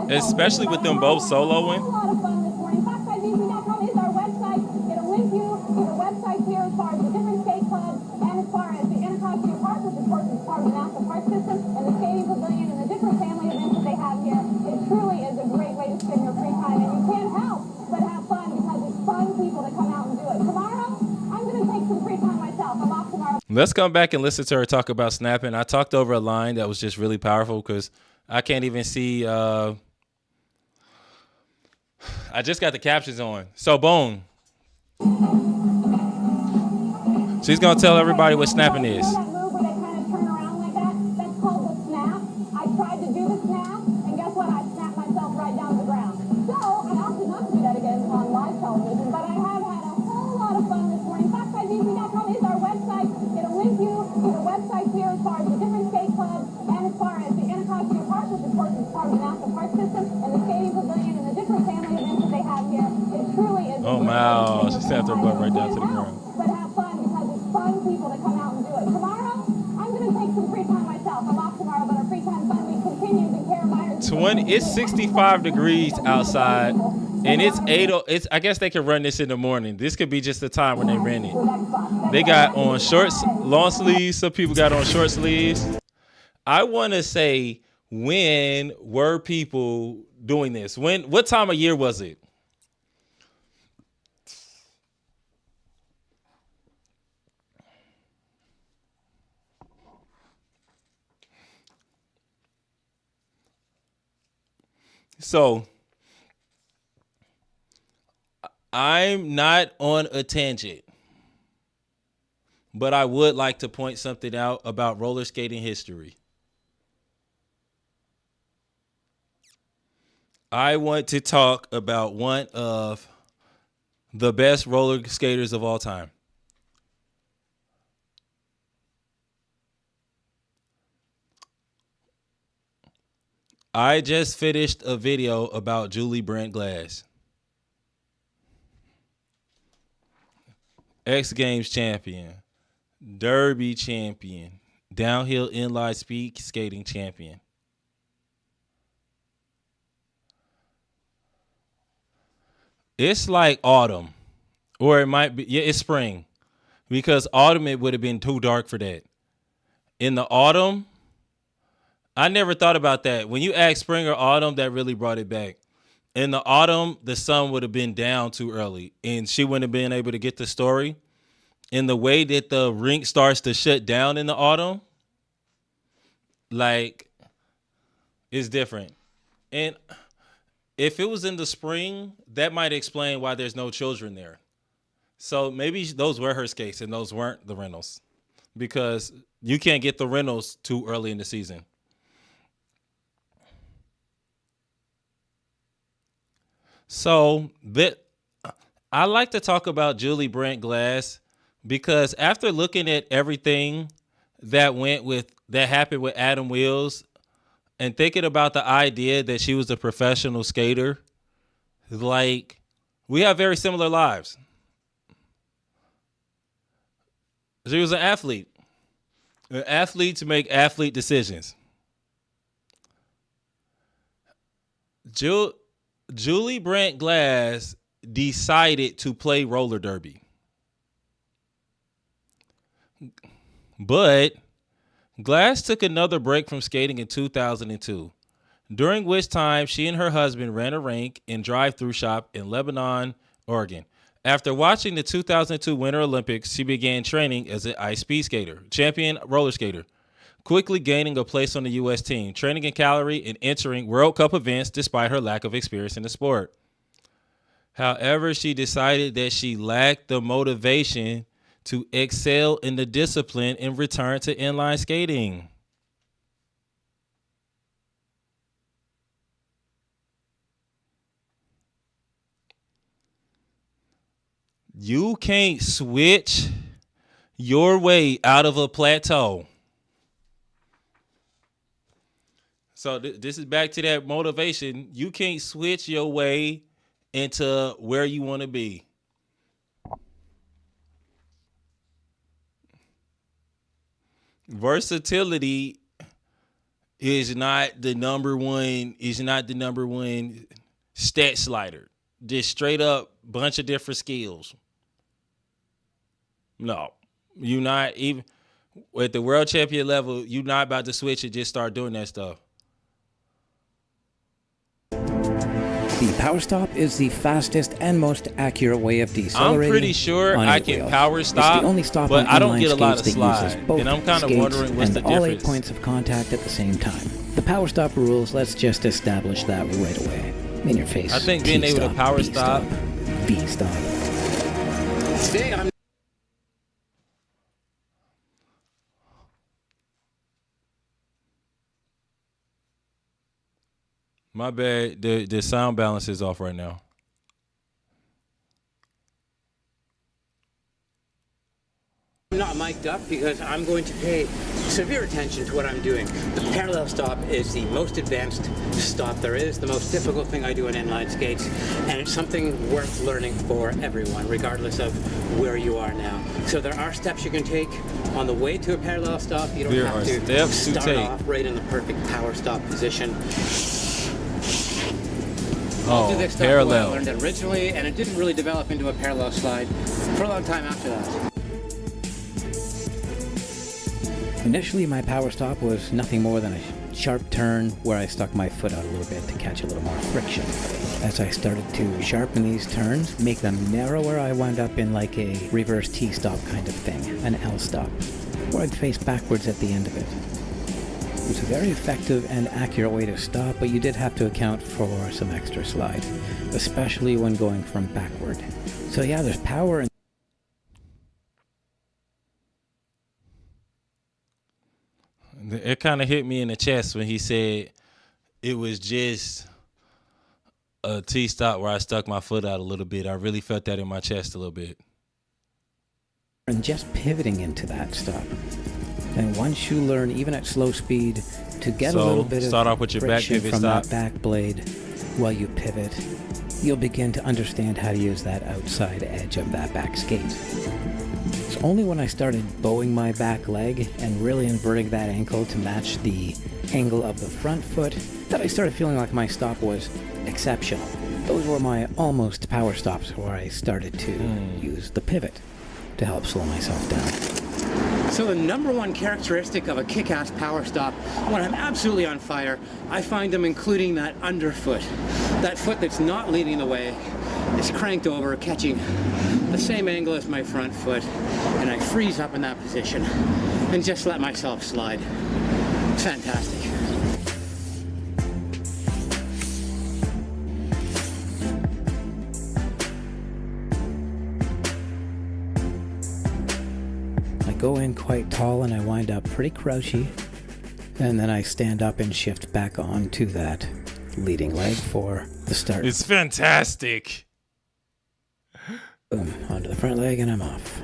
Especially with them both soloing. A lot of fun this morning. FoxIDC.com is our website. It'll link you to the website here as far as the different skate clubs and as far as the Anacostia Park, which of course is part of the National Park System, and the skating pavilion and the different family events that they have here. It truly is a great way to spend your free time, and you can't help but have fun because it's fun people that come out and do it. Tomorrow, I'm going to take some free time myself. I'm off tomorrow. Let's come back and listen to her talk about snapping. I talked over a line that was just really powerful because I can't even see. I just got the captions on. So, boom. She's going to tell everybody what snapping is. That move where they kind of turn around like that? That's called the snap. I tried to do the snap, and guess what? I snapped myself right down to the ground. So, I opted not to do that again on live television, but I have had a whole lot of fun this morning. FoxIDC.com is our website. It'll link you to the website here as far as the different skate clubs and as far as the Anacostia Park, which of course is part of the National Park System, and the skating pavilion and the different family events that they have here. It truly is. Oh, wow. She snapped her butt right down to the ground. But have fun because it's fun people that come out and do it. Tomorrow, I'm going to take some free time myself. I'm off tomorrow, but our free time fun week continues in Karen Myers. It's 65 degrees outside, and it's 8. I guess they can run this in the morning. This could be just the time when they ran it. They got on shorts, long sleeves. Some people got on short sleeves. I want to say, when were people doing this? What time of year was it? So, I'm not on a tangent, but I would like to point something out about roller skating history. I want to talk about one of the best roller skaters of all time. I just finished a video about Julie Brent Glass, X Games champion, Derby champion, downhill inline speed skating champion. It's like autumn, or it might be, yeah, it's spring, because autumn it would have been too dark for that. In the autumn, I never thought about that. When you asked spring or autumn, that really brought it back. In the autumn, the sun would have been down too early, and she wouldn't have been able to get the story. In the way that the rink starts to shut down in the autumn, like, it's different. And if it was in the spring, that might explain why there's no children there. So maybe those were her skates and those weren't the rentals, because you can't get the rentals too early in the season. So I like to talk about Julie Brent Glass because after looking at everything that happened with Adam Wills and thinking about the idea that she was a professional skater, like, we have very similar lives. She was an athlete. Athletes make athlete decisions. Julie Brant Glass decided to play roller derby. But Glass took another break from skating in 2002, during which time she and her husband ran a rink and drive-through shop in Lebanon, Oregon. After watching the 2002 Winter Olympics, she began training as an ice speed skater, champion roller skater, quickly gaining a place on the U.S. team, training in Calgary and entering World Cup events despite her lack of experience in the sport. However, she decided that she lacked the motivation to excel in the discipline and return to inline skating. You can't switch your way out of a plateau. So this is back to that motivation. You can't switch your way into where you want to be. Versatility is not the number one stat slider. Just straight up bunch of different skills. No, you're not even at the world champion level. You're not about to switch and just start doing that stuff. The power stop is the fastest and most accurate way of decelerating. I'm pretty sure I can power stop, it's the only stop but I don't get a lot of slide. And I'm kind of wondering what's the difference. All 8 points of contact at the same time. The power stop rules, let's just establish that right away. In your face. I think being able to power stop. B stop. Today I'm My bad. The sound balance is off right now. not mic'd up because I'm going to pay severe attention to what I'm doing. The parallel stop is the most advanced stop there is, the most difficult thing I do in inline skates, and it's something worth learning for everyone, regardless of where you are now. So there are steps you can take on the way to a parallel stop. You don't have to start off right in the perfect power stop position. I'll do this stuff parallel. I learned it originally, and it didn't really develop into a parallel slide for a long time after that. Initially, my power stop was nothing more than a sharp turn where I stuck my foot out a little bit to catch a little more friction. As I started to sharpen these turns, make them narrower, I wound up in like a reverse T-stop kind of thing, an L-stop, where I'd face backwards at the end of it. It was a very effective and accurate way to stop, but you did have to account for some extra slide, especially when going from backward. So yeah, there's power in It kind of hit me in the chest when he said it was just a T-stop where I stuck my foot out a little bit. I really felt that in my chest a little bit. And just pivoting into that stop. And once you learn, even at slow speed, to get a little bit start of off with your back friction pivot from stop. that back blade while you pivot, you'll begin to understand how to use that outside edge of that back skate. It's only when I started bowing my back leg and really inverting that ankle to match the angle of the front foot that I started feeling like my stop was exceptional. Those were my almost power stops where I started to use the pivot to help slow myself down. So the number one characteristic of a kick-ass power stop, when I'm absolutely on fire, I find them including that underfoot. That foot that's not leading the way is cranked over, catching the same angle as my front foot, and I freeze up in that position and just let myself slide. It's fantastic. Go in quite tall and I wind up pretty crouchy, and then I stand up and shift back onto that leading leg for the start. It's fantastic. Boom, onto the front leg and I'm off.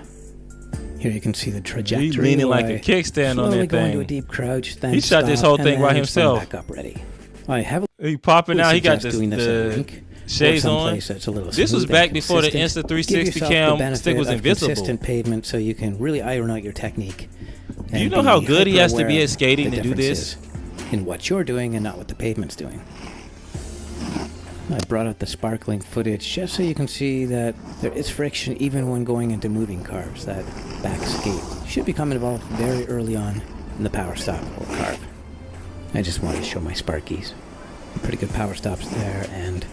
Here you can see the trajectory. He's leaning like a kickstand on that go thing. Into a deep crouch, then he shot this whole thing by himself. Back up ready. I have he popping out. He got the shades on. This was back before the Insta360 cam stick was invisible. Consistent pavement, so you can really iron out your technique. Do you know how good he has to be at skating to do this? In what you're doing and not what the pavement's doing. I brought out the sparkling footage just so you can see that there is friction even when going into moving carves. That back skate should become involved very early on in the power stop or carve. I just wanted to show my sparkies. Pretty good power stops there, and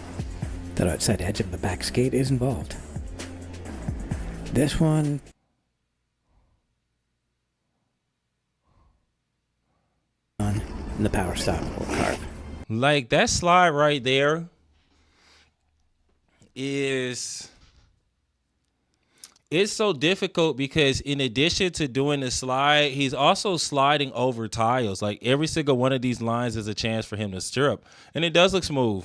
that outside edge of the back skate is involved. This one... in the power stop or carve. Like that slide right there is, it's so difficult because in addition to doing the slide, he's also sliding over tiles. Like every single one of these lines is a chance for him to stirrup, and it does look smooth.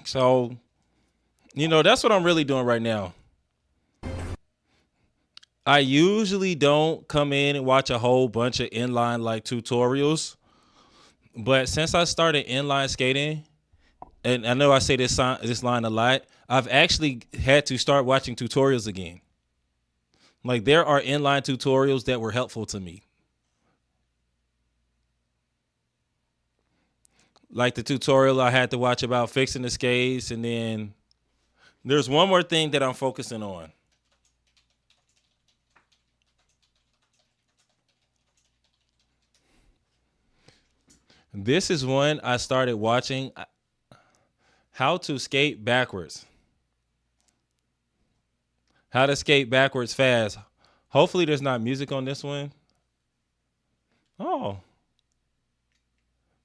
So, you know, that's what I'm really doing right now. I usually don't come in and watch a whole bunch of inline like tutorials. But since I started inline skating, and I know I say this line a lot, I've actually had to start watching tutorials again. Like there are inline tutorials that were helpful to me. Like the tutorial I had to watch about fixing the skates, and then there's one more thing that I'm focusing on. This is one I started watching, how to skate backwards. How to skate backwards fast. Hopefully there's not music on this one. Oh.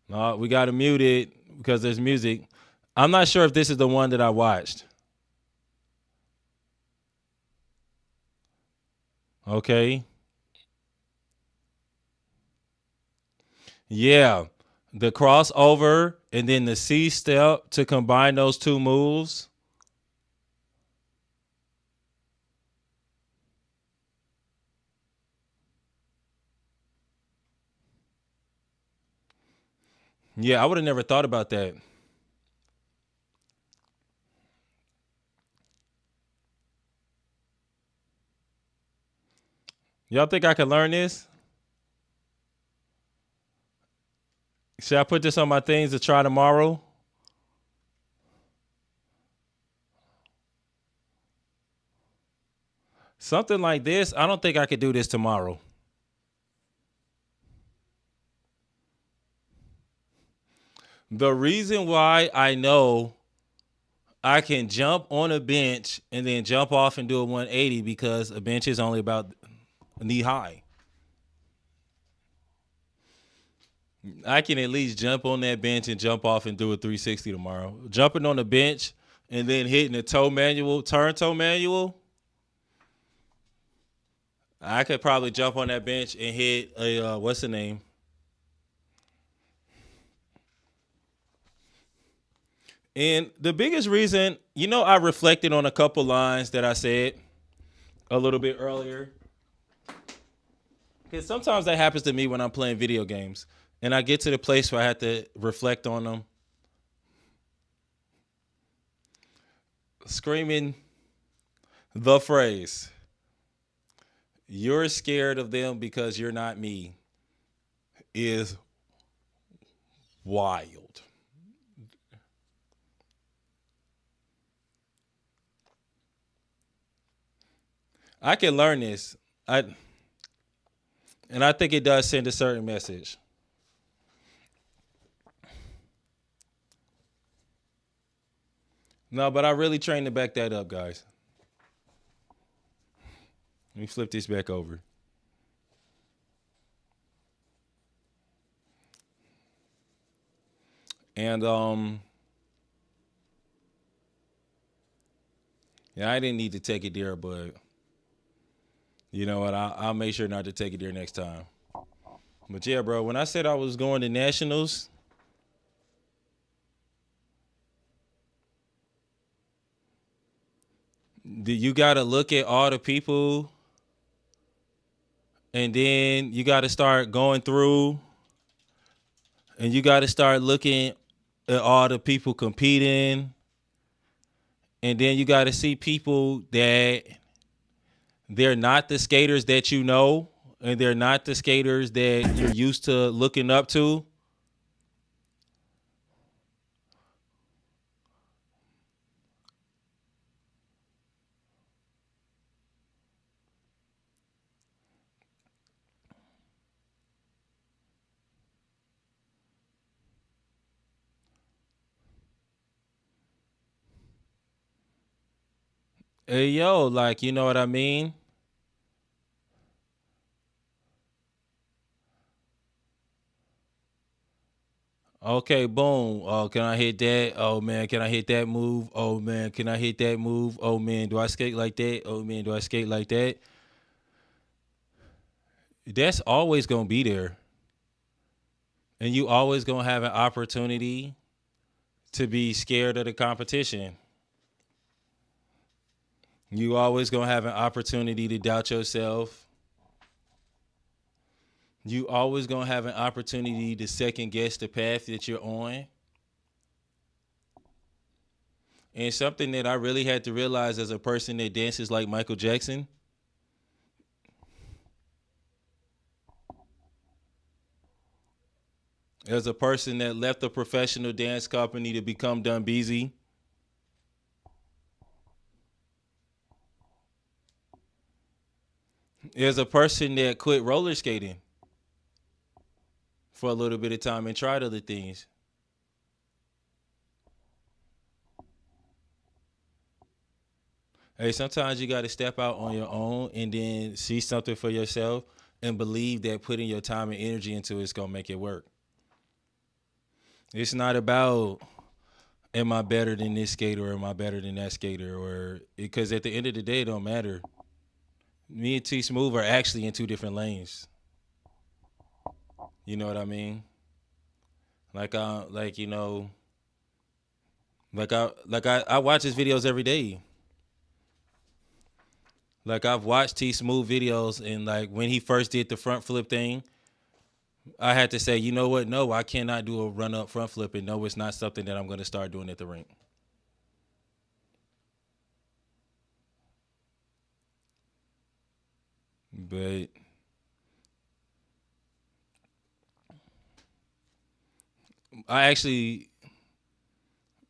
No, we got to mute it because there's music. I'm not sure if this is the one that I watched. Okay. Yeah. The crossover and then the C step to combine those two moves. Yeah, I would have never thought about that. Y'all think I could learn this? Should I put this on my things to try tomorrow? Something like this, I don't think I could do this tomorrow. The reason why I know I can jump on a bench and then jump off and do a 180 because a bench is only about knee high. I can at least jump on that bench and jump off and do a 360 tomorrow. Jumping on the bench and then hitting a turn toe manual. I could probably jump on that bench and hit a, what's the name? And the biggest reason, you know, I reflected on a couple lines that I said a little bit earlier. Because sometimes that happens to me when I'm playing video games. And I get to the place where I have to reflect on them. Screaming the phrase, "You're scared of them because you're not me," is wild. I can learn this. And I think it does send a certain message. No, but I really trained to back that up, guys. Let me flip this back over. And yeah, I didn't need to take it there, but you know what? I'll make sure not to take it there next time. But yeah, bro, when I said I was going to nationals, you got to look at all the people, and then you got to start going through, and you got to start looking at all the people competing, and then you got to see people that they're not the skaters that you know, and they're not the skaters that you're used to looking up to. Hey, yo, like, you know what I mean? Okay, boom. Oh, can I hit that? Oh man, can I hit that move? Oh man, can I hit that move? Oh man, do I skate like that? Oh man, do I skate like that? That's always gonna be there. And you always gonna have an opportunity to be scared of the competition. You always gonna have an opportunity to doubt yourself. You always gonna have an opportunity to second guess the path that you're on. And something that I really had to realize as a person that dances like Michael Jackson, as a person that left a professional dance company to become Dun Beezy, as a person that quit roller skating for a little bit of time and tried other things. Hey, sometimes you got to step out on your own and then see something for yourself and believe that putting your time and energy into it's going to make it work. It's not about, am I better than this skater or am I better than that skater? Or because at the end of the day, it don't matter. Me and T Smooth are actually in two different lanes. You know what I mean? Like I watch his videos every day. Like I've watched T Smooth videos, and like when he first did the front flip thing, I had to say, you know what? No, I cannot do a run up front flip, and no, it's not something that I'm going to start doing at the rink. But I actually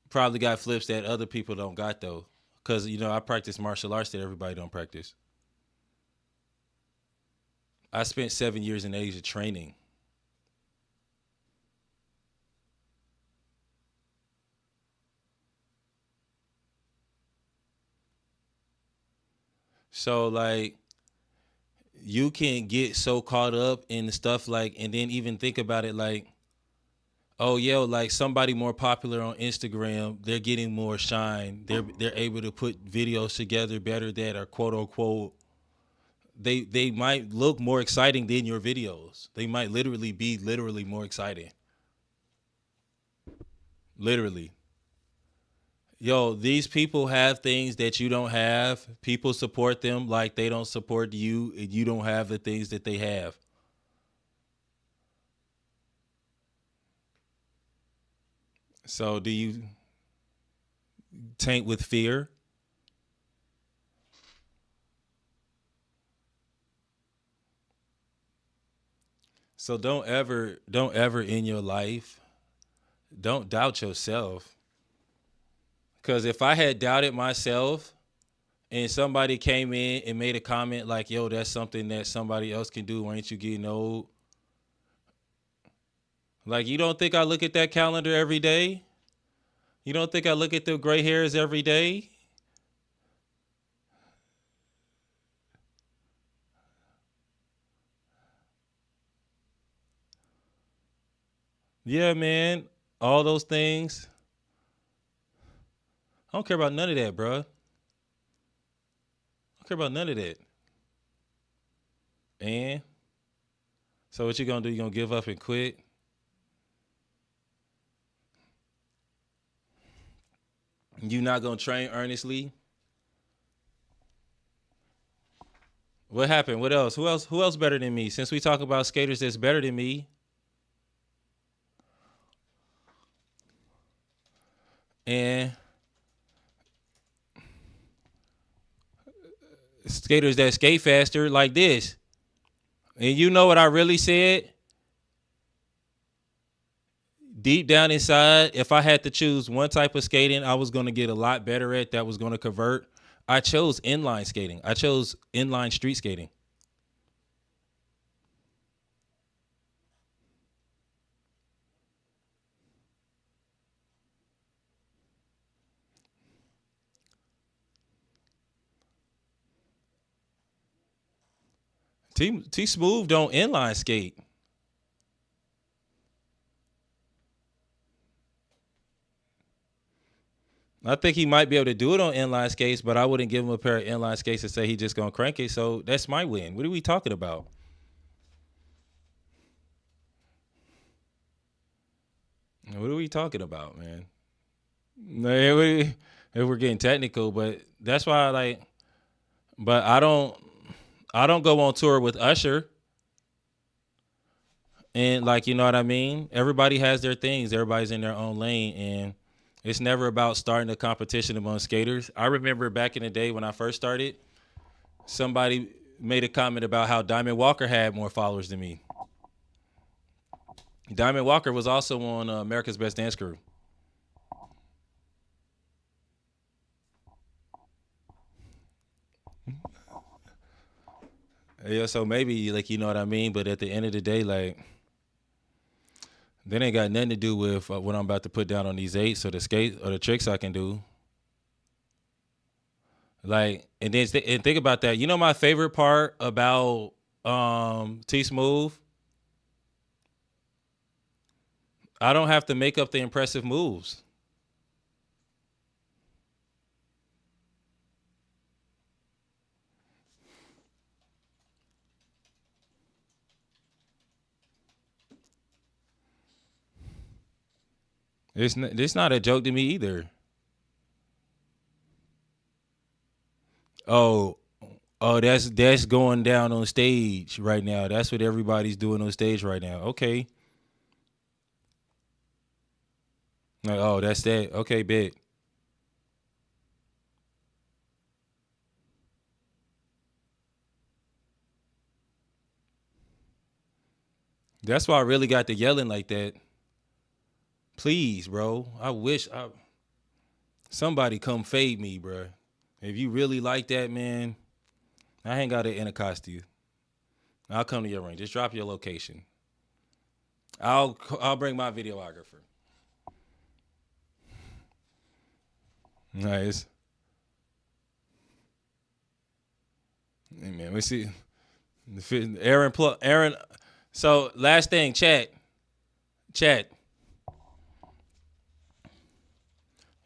probably got flips that other people don't got though, because I practice martial arts that everybody don't practice. I spent 7 years in Asia training. So like you can get so caught up in the stuff like, and then even think about it like, oh yeah, like somebody more popular on Instagram, they're getting more shine. They're able to put videos together better that are quote unquote, they might look more exciting than your videos. They might literally be more exciting. Literally. Yo, these people have things that you don't have. People support them like they don't support you, and you don't have the things that they have. So do you taint with fear? So don't ever in your life, don't doubt yourself. Because if I had doubted myself and somebody came in and made a comment like, yo, that's something that somebody else can do, why ain't you getting old? Like, you don't think I look at that calendar every day? You don't think I look at the gray hairs every day? Yeah, man. All those things. I don't care about none of that, bro. I don't care about none of that. And so what you gonna do? You gonna give up and quit? You not gonna train earnestly? What happened? What else? Who else? Who else better than me? Since we talk about skaters that's better than me, and skaters that skate faster like this. And you know what I really said? Deep down inside, if I had to choose one type of skating I was going to get a lot better at that was going to convert, I chose inline skating. I chose inline street skating. T Smooth don't inline skate. I think he might be able to do it on inline skates, but I wouldn't give him a pair of inline skates and say he's just gonna crank it. So that's my win. What are we talking about? What are we talking about, man? If we're getting technical, but that's why but I don't go on tour with Usher. And you know what I mean? Everybody has their things. Everybody's in their own lane, and it's never about starting a competition among skaters. I remember back in the day when I first started, somebody made a comment about how Diamond Walker had more followers than me. Diamond Walker was also on America's Best Dance Crew. Yeah, so maybe you know what I mean, but at the end of the day, that ain't got nothing to do with what I'm about to put down on these 8s or the skate or the tricks I can do. And then and think about that. You know my favorite part about T Smooth? I don't have to make up the impressive moves. It's not a joke to me either. Oh, that's going down on stage right now. That's what everybody's doing on stage right now. Okay. Oh, that's that. Okay, bet. That's why I really got to yelling like that. Please, bro. I wish somebody come fade me, bro. If you really like that, man, I ain't got to intercost you. I'll come to your ring. Just drop your location. I'll bring my videographer. Nice. Hey, man, we see Aaron. So last thing, chat.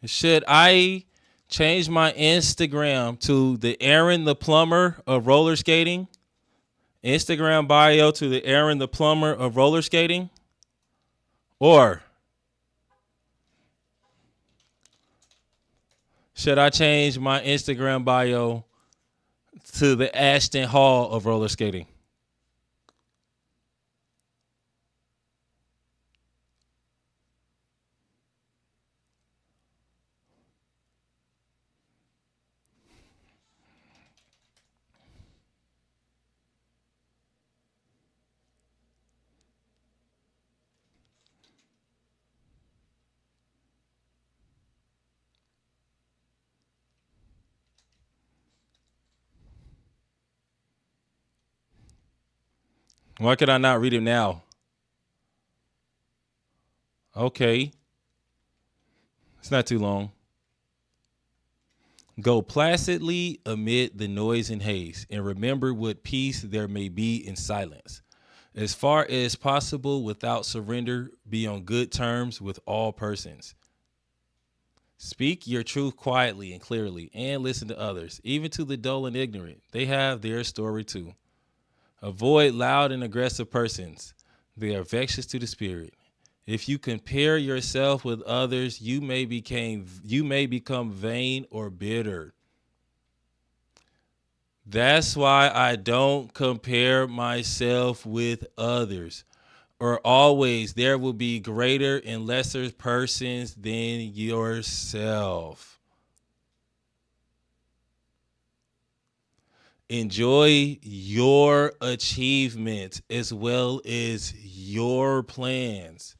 Should I change my Instagram to the Aaron the Plumber of roller skating? Instagram bio to the Aaron the Plumber of roller skating? Or should I change my Instagram bio to the Ashton Hall of roller skating? Why could I not read him now? Okay. It's not too long. Go placidly amid the noise and haze, and remember what peace there may be in silence. As far as possible, without surrender, be on good terms with all persons. Speak your truth quietly and clearly, and listen to others, even to the dull and ignorant. They have their story too. Avoid loud and aggressive persons. They are vexatious to the spirit. If you compare yourself with others, you may become vain or bitter. That's why I don't compare myself with others. Or always there will be greater and lesser persons than yourself. Enjoy your achievements as well as your plans.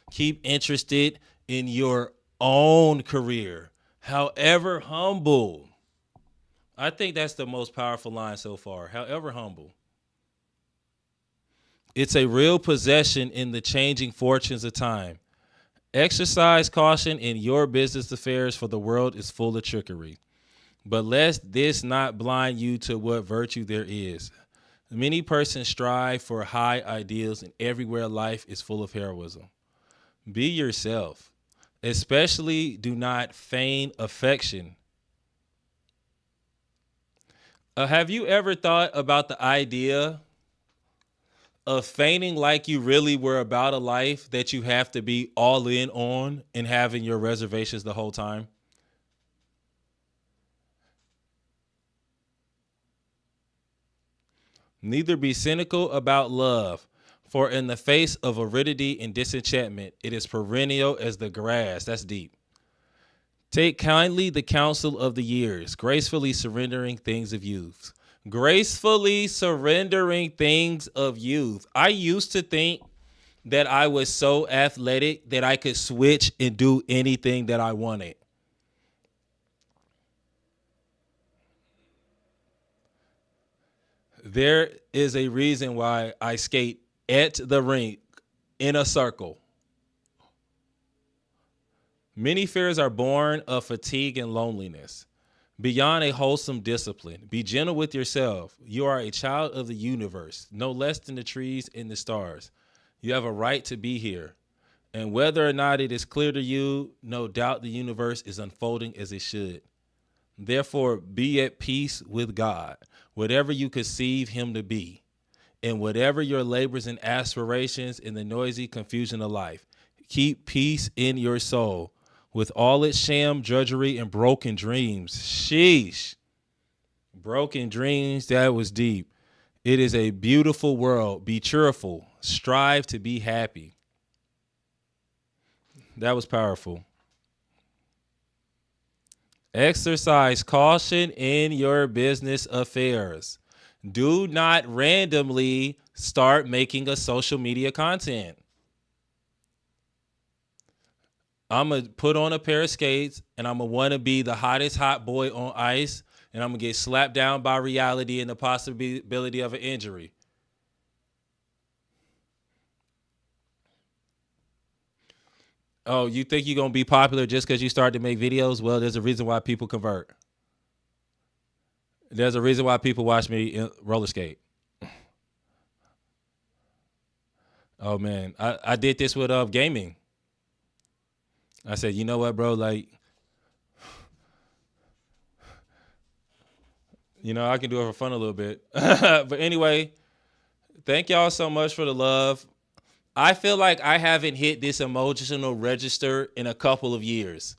Keep interested in your own career, however humble. I think that's the most powerful line so far, however humble. It's a real possession in the changing fortunes of time. Exercise caution in your business affairs, for the world is full of trickery. But let this not blind you to what virtue there is. Many persons strive for high ideals, and everywhere life is full of heroism. Be yourself. Especially do not feign affection. Have you ever thought about the idea of feigning like you really were about a life that you have to be all in on and having your reservations the whole time? Neither be cynical about love, for in the face of aridity and disenchantment, it is perennial as the grass. That's deep. Take kindly the counsel of the years, gracefully surrendering things of youth. Gracefully surrendering things of youth. I used to think that I was so athletic that I could switch and do anything that I wanted. There is a reason why I skate at the rink in a circle. Many fears are born of fatigue and loneliness. Beyond a wholesome discipline, be gentle with yourself. You are a child of the universe, no less than the trees and the stars. You have a right to be here. And whether or not it is clear to you, no doubt the universe is unfolding as it should. Therefore, be at peace with God, whatever you conceive him to be, and whatever your labors and aspirations in the noisy confusion of life. Keep peace in your soul with all its sham, drudgery, and broken dreams. Sheesh. Broken dreams, that was deep. It is a beautiful world. Be cheerful. Strive to be happy. That was powerful. Exercise caution in your business affairs. Do not randomly start making a social media content. I'm going to put on a pair of skates and I'm going to want to be the hottest hot boy on ice, and I'm going to get slapped down by reality and the possibility of an injury. Oh, you think you're going to be popular just because you start to make videos? Well, there's a reason why people convert. There's a reason why people watch me roller skate. Oh, man. I did this with gaming. I said, you know what, bro? Like, you know, I can do it for fun a little bit. But anyway, thank y'all so much for the love. I feel like I haven't hit this emotional register in a couple of years.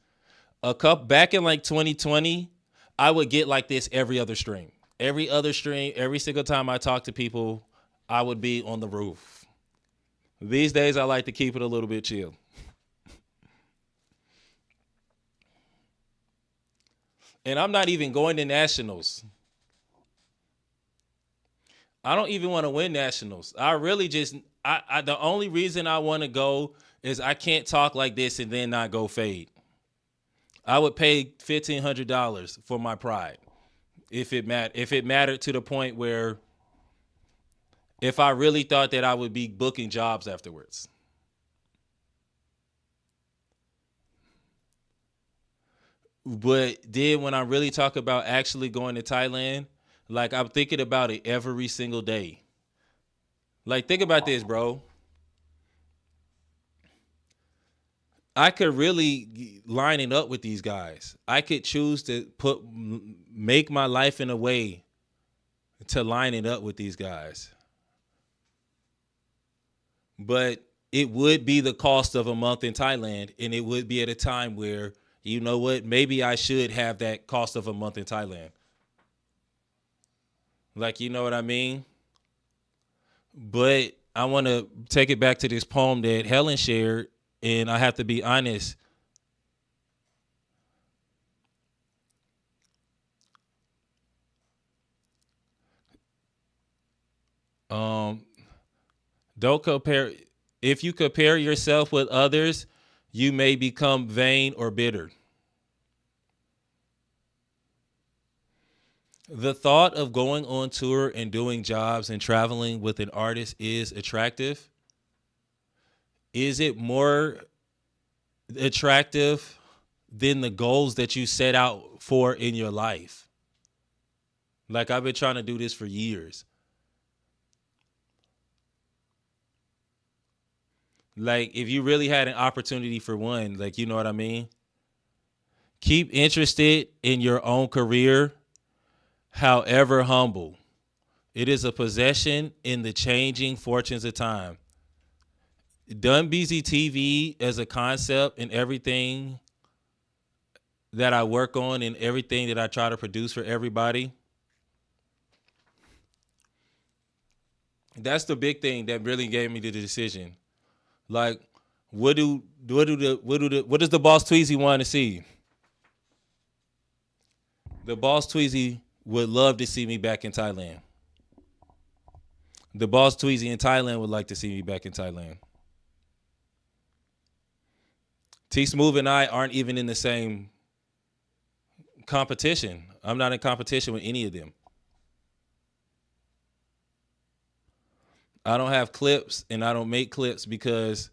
Back in like 2020, I would get like this every other stream. Every other stream, every single time I talk to people, I would be on the roof. These days, I like to keep it a little bit chill. And I'm not even going to nationals. I don't even want to win nationals. I really just, the only reason I want to go is I can't talk like this and then not go fade. I would pay $1,500 for my pride if it mattered to the point where if I really thought that I would be booking jobs afterwards. But then when I really talk about actually going to Thailand, like I'm thinking about it every single day. Like, think about this, bro. I could really line it up with these guys. I could choose to make my life in a way to line it up with these guys. But it would be the cost of a month in Thailand, and it would be at a time where, you know what, maybe I should have that cost of a month in Thailand. Like, you know what I mean? But I want to take it back to this poem that Helen shared, and I have to be honest. Don't compare. If you compare yourself with others, you may become vain or bitter. The thought of going on tour and doing jobs and traveling with an artist is attractive. Is it more attractive than the goals that you set out for in your life? Like, I've been trying to do this for years. Like, if you really had an opportunity for one, like, you know what I mean? Keep interested in your own career, however humble. It is a possession in the changing fortunes of time. Done BZTV as a concept and everything that I work on and everything that I try to produce for everybody. That's the big thing that really gave me the decision. Like, what does the boss Tweezy want to see? The boss Tweezy would love to see me back in Thailand. The boss Tweezy in Thailand would like to see me back in Thailand. T Smooth and I aren't even in the same competition. I'm not in competition with any of them. I don't have clips and I don't make clips because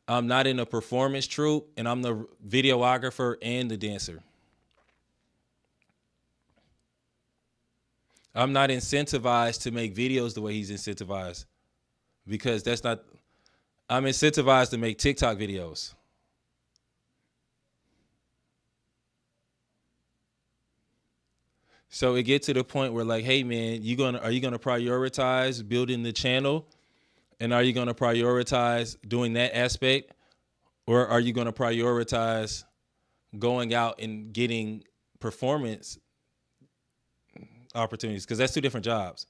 I'm not in a performance troupe and I'm the videographer and the dancer. I'm not incentivized to make videos the way he's incentivized because that's not, I'm incentivized to make TikTok videos. So it gets to the point where like, hey man, are you gonna prioritize building the channel? And are you gonna prioritize doing that aspect? Or are you gonna prioritize going out and getting performance opportunities? Because that's two different jobs.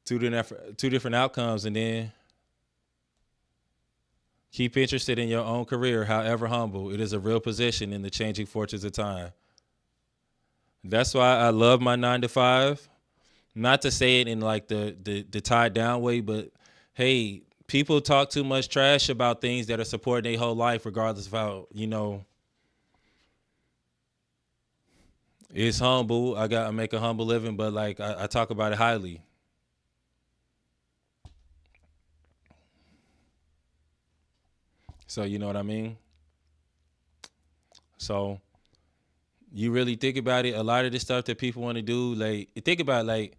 Two different outcomes, and then keep interested in your own career, however humble. It is a real position in the changing fortunes of time. That's why I love my 9 to 5. Not to say it in like the tied down way, but hey, people talk too much trash about things that are supporting their whole life, regardless of how, it's humble. I make a humble living, but like I talk about it highly. So you know what I mean? So you really think about it, a lot of the stuff that people want to do, like think about like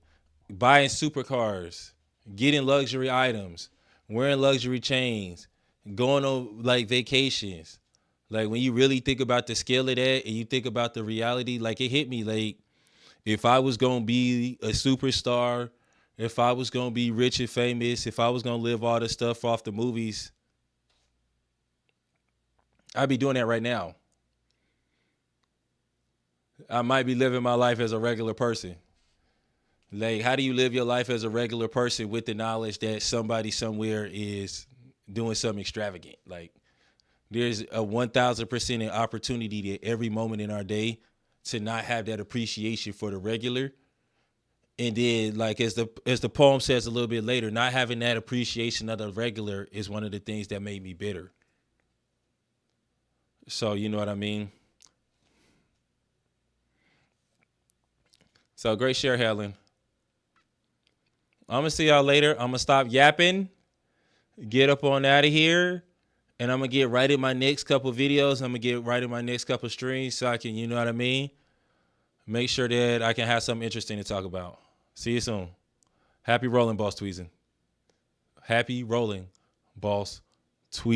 buying supercars, getting luxury items, wearing luxury chains, going on like vacations. Like when you really think about the scale of that and you think about the reality, like it hit me like if I was going to be a superstar, if I was going to be rich and famous, if I was going to live all the stuff off the movies, I'd be doing that right now. I might be living my life as a regular person. Like, how do you live your life as a regular person with the knowledge that somebody somewhere is doing something extravagant? Like, there's a 1,000% opportunity at every moment in our day to not have that appreciation for the regular. And then, like, as the poem says a little bit later, not having that appreciation of the regular is one of the things that made me bitter. So, you know what I mean? So, great share, Helen. I'm going to see y'all later. I'm going to stop yapping, get up on out of here, and I'm going to get right in my next couple videos. I'm going to get right in my next couple streams so I can, you know what I mean, make sure that I can have something interesting to talk about. See you soon. Happy rolling, Boss Tweezin. Happy rolling, Boss Tweezin.